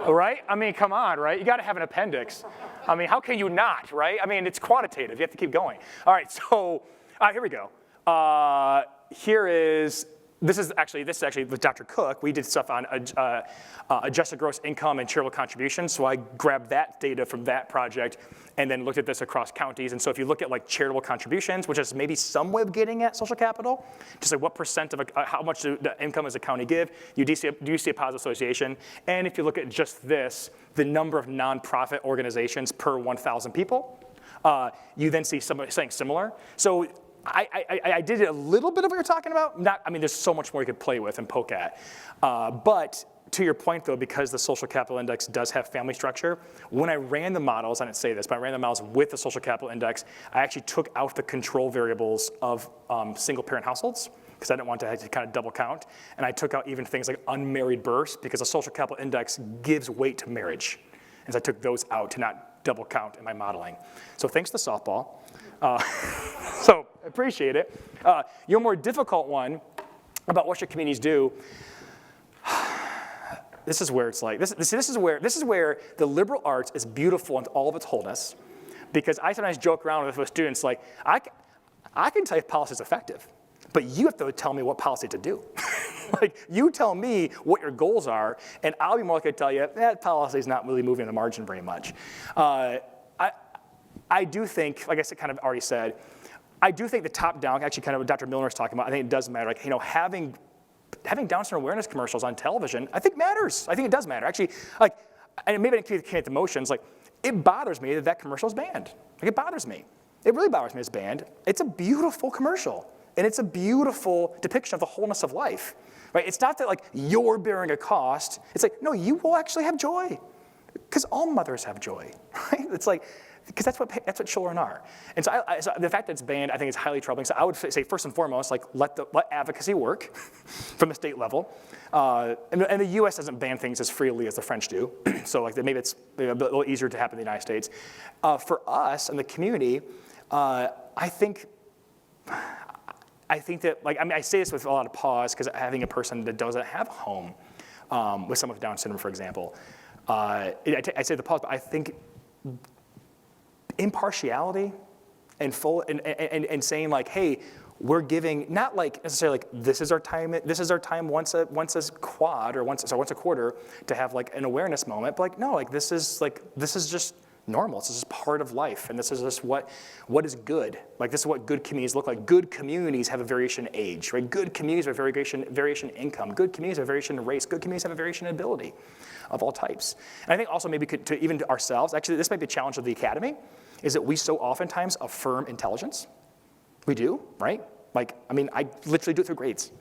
All right? I mean, come on, right? You got to have an appendix. I mean, how can you not, right? I mean, it's quantitative. You have to keep going. All right, so here we go. This is actually with Dr. Cook. We did stuff on adjusted gross income and charitable contributions. So I grabbed that data from that project and then looked at this across counties. And so if you look at like charitable contributions, which is maybe some way of getting at social capital, just like what percent of how much the income does a county give, you do see a positive association. And if you look at just this, the number of nonprofit organizations per 1,000 people, you then see something similar. So I did a little bit of what you're talking about. There's so much more you could play with and poke at. But to your point, though, because the social capital index does have family structure, when I ran the models, I didn't say this, but I ran the models with the social capital index, I actually took out the control variables of single-parent households, because I didn't want to have to kind of double count. And I took out even things like unmarried births, because the social capital index gives weight to marriage. And so I took those out to not double count in my modeling. So thanks to softball. So appreciate it. Your more difficult one about what should communities do. This is where it's like this is where the liberal arts is beautiful in all of its wholeness, because I sometimes joke around with students like I can tell you if policy is effective, but you have to tell me what policy to do. Like you tell me what your goals are, and I'll be more likely to tell you that policy is not really moving the margin very much. I do think, like I said, kind of already said, I do think the top-down, actually kind of what Dr. Milner is talking about, I think it does matter. Like, having Down syndrome awareness commercials on television, I think matters. I think it does matter. Actually, like, and maybe I can't create the motions, like, it bothers me that commercial is banned. Like, it bothers me. It really bothers me it's banned. It's a beautiful commercial, and it's a beautiful depiction of the wholeness of life, right? It's not that, like, you're bearing a cost. It's like, no, you will actually have joy, because all mothers have joy, right? It's like, because that's what children are. And so, so the fact that it's banned, I think is highly troubling. So I would say first and foremost, like let advocacy work from the state level. And the U.S. doesn't ban things as freely as the French do. So like maybe it's a little easier to happen in the United States. For us and the community, I think that, like, I say this with a lot of pause, because having a person that doesn't have a home with someone with Down syndrome, for example, I say the pause, but I think impartiality and saying like, hey, we're giving, not like necessarily like this is our time once a quad or once a quarter to have like an awareness moment, but like no, like this is just normal. This is part of life, and this is just what is good. Like, this is what good communities look like. Good communities have a variation in age, right? Good communities have a variation in income. Good communities have a variation in race. Good communities have a variation in ability of all types. And I think also maybe even to ourselves, actually this might be a challenge of the academy, is that we so oftentimes affirm intelligence. We do, right? Like, I mean, I literally do it through grades,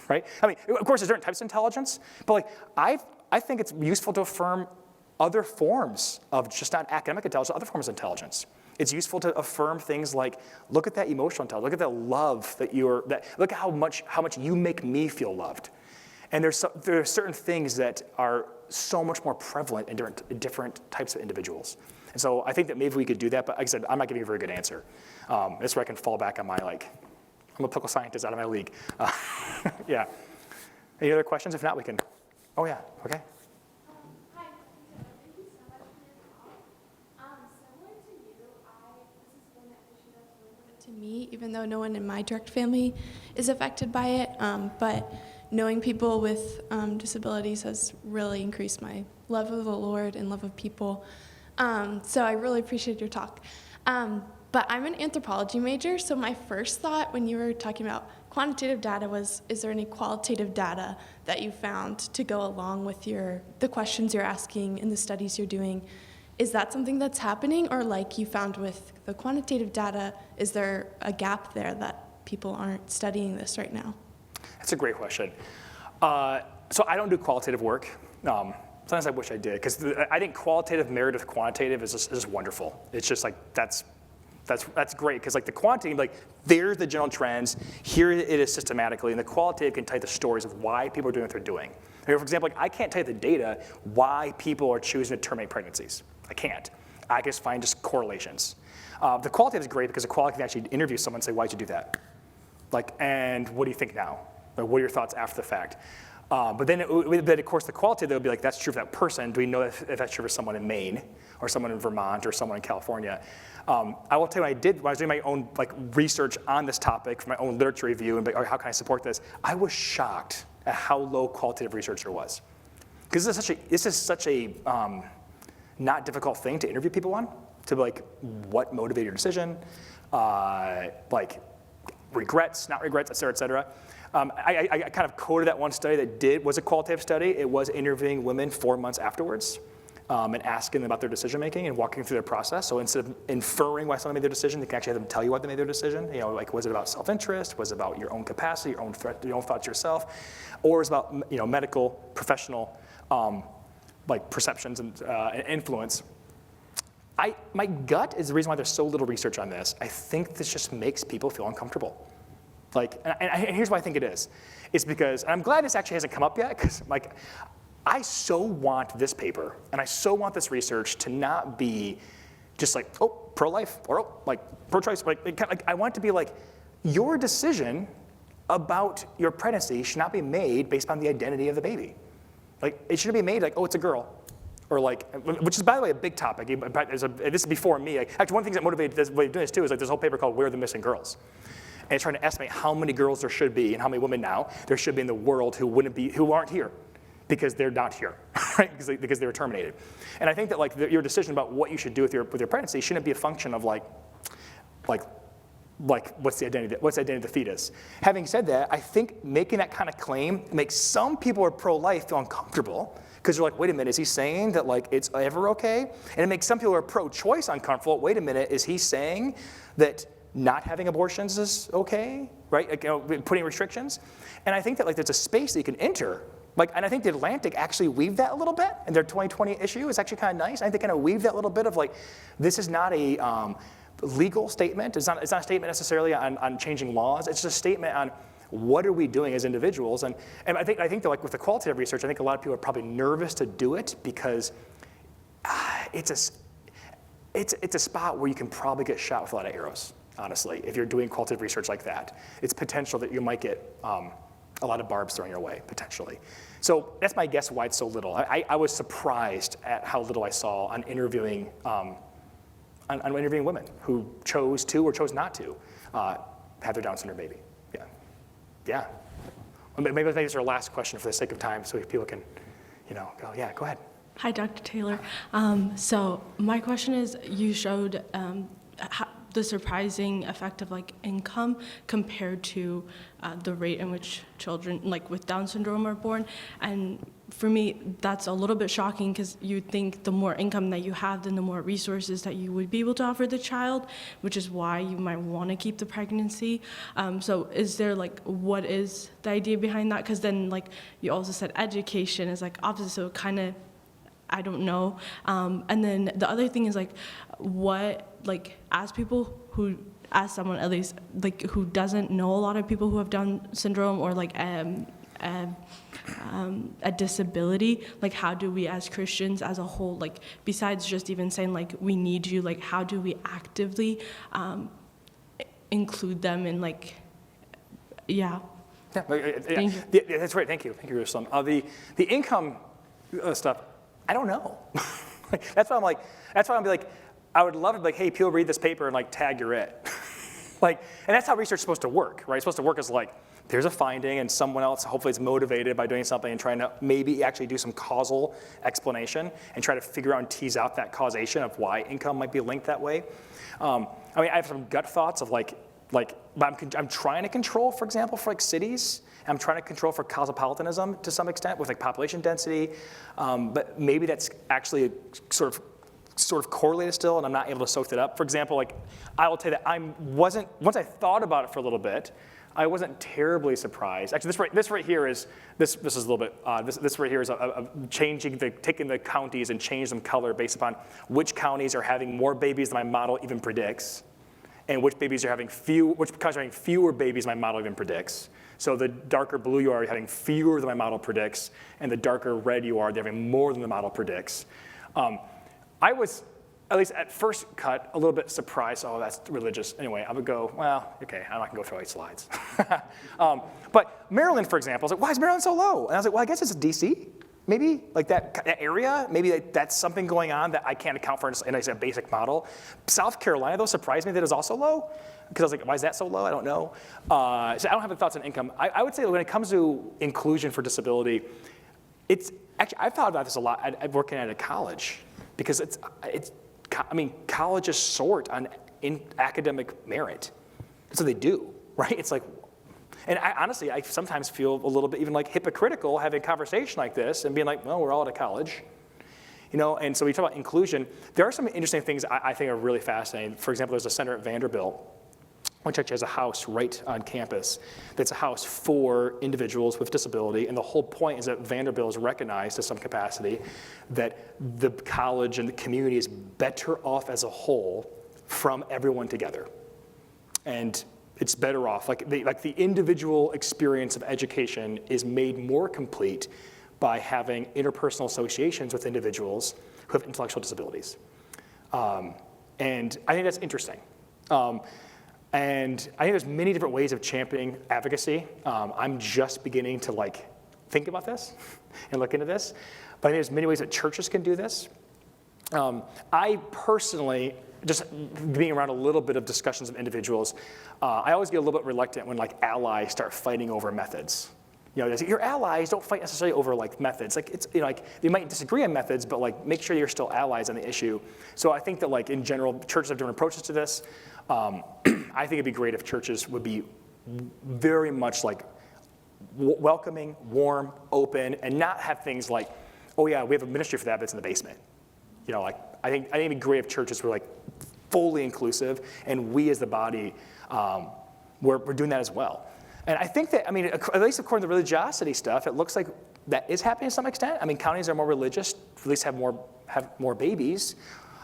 right? I mean, of course, there's different types of intelligence, but like, I think it's useful to affirm other forms of just not academic intelligence, other forms of intelligence. It's useful to affirm things like, look at that emotional intelligence, look at that love look at how much you make me feel loved. And there are certain things that are so much more prevalent in different types of individuals. And so I think that maybe we could do that, but like I said, I'm not giving you a very good answer. That's where I can fall back on my, like, I'm a political scientist out of my league. Yeah. Any other questions? If not, we can, oh yeah, okay. Hi, thank you so much for your talk. Similar to you, this has been an issue that's really important to me, even though no one in my direct family is affected by it. But knowing people with disabilities has really increased my love of the Lord and love of people. So I really appreciate your talk. But I'm an anthropology major, so my first thought when you were talking about quantitative data was, is there any qualitative data that you found to go along with the questions you're asking and the studies you're doing? Is that something that's happening, or like you found with the quantitative data, is there a gap there that people aren't studying this right now? That's a great question. So I don't do qualitative work. Sometimes I wish I did, because I think qualitative married with quantitative is just wonderful. It's just like, that's great, because like the quantitative, like there's the general trends, here it is systematically, and the qualitative can tell you the stories of why people are doing what they're doing. For example, like I can't tell you the data why people are choosing to terminate pregnancies. I can't. I can just find just correlations. The qualitative is great because the qualitative can actually interview someone and say, why'd you do that? Like, and what do you think now? Like, what are your thoughts after the fact? But then, of course, the qualitative, they'll be like, that's true for that person. Do we know if that's true for someone in Maine, or someone in Vermont, or someone in California? I will tell you when I was doing my own like research on this topic for my own literature review, and how can I support this? I was shocked at how low qualitative research there was. Because this is such a not difficult thing to interview people on, to be like, what motivated your decision, like regrets, not regrets, et cetera, et cetera. I kind of quoted that one study that was a qualitative study. It was interviewing women 4 months afterwards and asking them about their decision making and walking through their process. So instead of inferring why someone made their decision, they can actually have them tell you why they made their decision. You know, like, was it about self-interest? Was it about your own capacity, your own thoughts yourself? Or was it about, you know, medical, professional, like perceptions and influence? My gut is the reason why there's so little research on this. I think this just makes people feel uncomfortable. Like, and here's why I think it is. It's because, and I'm glad this actually hasn't come up yet, because like, I so want this paper, and I so want this research to not be just like, oh, pro-life, or oh, like pro-choice. Like, I want it to be like, your decision about your pregnancy should not be made based on the identity of the baby. Like, it shouldn't be made like, oh, it's a girl. Or like, which is, by the way, a big topic. This is before me. Like, actually, one of the things that motivated this way of doing this too is like this whole paper called "Where are the Missing Girls?" And it's trying to estimate how many girls there should be and how many women now there should be in the world who aren't here because they're not here, right? Because they were terminated. And I think that like your decision about what you should do with your pregnancy shouldn't be a function of like what's the identity of the fetus. Having said that, I think making that kind of claim makes some people who are pro-life feel uncomfortable. Because you're like, wait a minute, is he saying that like it's ever okay? And it makes some people who are pro-choice uncomfortable. Wait a minute, is he saying that not having abortions is okay, right? Like, you know, putting restrictions? And I think that like there's a space that you can enter. Like, and I think the Atlantic actually weaved that a little bit, and their 2020 issue is actually kind of nice. I think they kind of weaved that little bit of like, this is not a legal statement. It's not a statement necessarily on changing laws. It's just a statement on what are we doing as individuals? And I think that like with the qualitative research, I think a lot of people are probably nervous to do it because it's a spot where you can probably get shot with a lot of arrows, honestly, if you're doing qualitative research like that. It's potential that you might get a lot of barbs thrown your way, potentially. So that's my guess why it's so little. I was surprised at how little I saw on interviewing women who chose to or chose not to have their Down syndrome baby. Yeah. Maybe it's our last question for the sake of time so people can, go, yeah, go ahead. Hi, Dr. Taylor. So my question is, you showed the surprising effect of like income compared to the rate in which children like with Down syndrome are born. And for me, that's a little bit shocking because you think the more income that you have, then the more resources that you would be able to offer the child, which is why you might want to keep the pregnancy. So is there like, what is the idea behind that? Because then like you also said education is like opposite, so it kind of, I don't know. And then the other thing is like, what, like as people who, as someone at least, like who doesn't know a lot of people who have Down syndrome or like a disability, like how do we as Christians as a whole, like besides just even saying like we need you, like how do we actively include them in like, yeah. Thank you. Yeah, that's right, thank you, Jerusalem. The income stuff, I don't know. That's why I'm like, I would love to be like, hey, people read this paper and like tag you're it. And that's how research is supposed to work, right? It's supposed to work as like, there's a finding and someone else hopefully is motivated by doing something and trying to maybe actually do some causal explanation and try to figure out and tease out that causation of why income might be linked that way. I mean, I have some gut thoughts of I'm trying to control, for example, for like cities. I'm trying to control for cosmopolitanism to some extent with like population density, but maybe that's actually sort of correlated still, and I'm not able to soak that up. For example, like I will tell you that once I thought about it for a little bit, I wasn't terribly surprised. Actually, this right here is this is a little bit odd. This right here is taking the counties and changing them color based upon which counties are having more babies than my model even predicts, and which counties are having fewer babies than my model even predicts. So the darker blue you are, you're having fewer than my model predicts, and the darker red you are, they're having more than the model predicts. I was, at least at first cut, a little bit surprised. Oh, that's religious. Anyway, I would go, well, okay, I'm not gonna go through 8 slides. But Maryland, for example, I was like, why is Maryland so low? And I was like, well, I guess it's DC, maybe, like that area. Maybe that's something going on that I can't account for in a basic model. South Carolina, though, surprised me that it was also low. Because I was like, why is that so low? I don't know. So I don't have the thoughts on income. I would say when it comes to inclusion for disability, it's actually, I've thought about this a lot working at a college. Because colleges sort in academic merit. That's what they do, right? It's like, and honestly, I sometimes feel a little bit even like hypocritical having a conversation like this and being like, well, we're all at a college. And so we talk about inclusion. There are some interesting things I think are really fascinating. For example, there's a center at Vanderbilt, which actually has a house right on campus that's a house for individuals with disability. And the whole point is that Vanderbilt is recognized to some capacity that the college and the community is better off as a whole from everyone together. And it's better off, like the individual experience of education is made more complete by having interpersonal associations with individuals who have intellectual disabilities. And I think that's interesting. And I think there's many different ways of championing advocacy. I'm just beginning to think about this and look into this. But I think there's many ways that churches can do this. I personally, just being around a little bit of discussions of individuals, I always get a little bit reluctant when allies start fighting over methods. Your allies don't fight necessarily over methods. They might disagree on methods, but make sure you're still allies on the issue. So I think that in general, churches have different approaches to this. I think it'd be great if churches would be very much welcoming, warm, open, and not have things like, oh yeah, we have a ministry for that, but it's in the basement. I think it'd be great if churches were fully inclusive, and we as the body, we're doing that as well. And I think that, at least according to the religiosity stuff, it looks like that is happening to some extent. Counties are more religious, at least have more babies.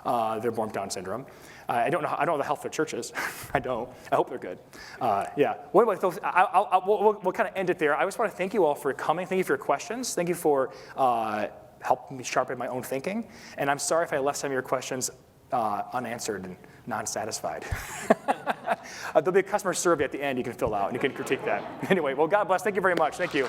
They're born with Down syndrome. I don't know the health of their churches. I don't. I hope they're good. Yeah. We'll kind of end it there. I just want to thank you all for coming. Thank you for your questions. Thank you for helping me sharpen my own thinking. And I'm sorry if I left some of your questions unanswered and non-satisfied. There'll be a customer survey at the end you can fill out, and you can critique that. Anyway, well, God bless. Thank you very much. Thank you.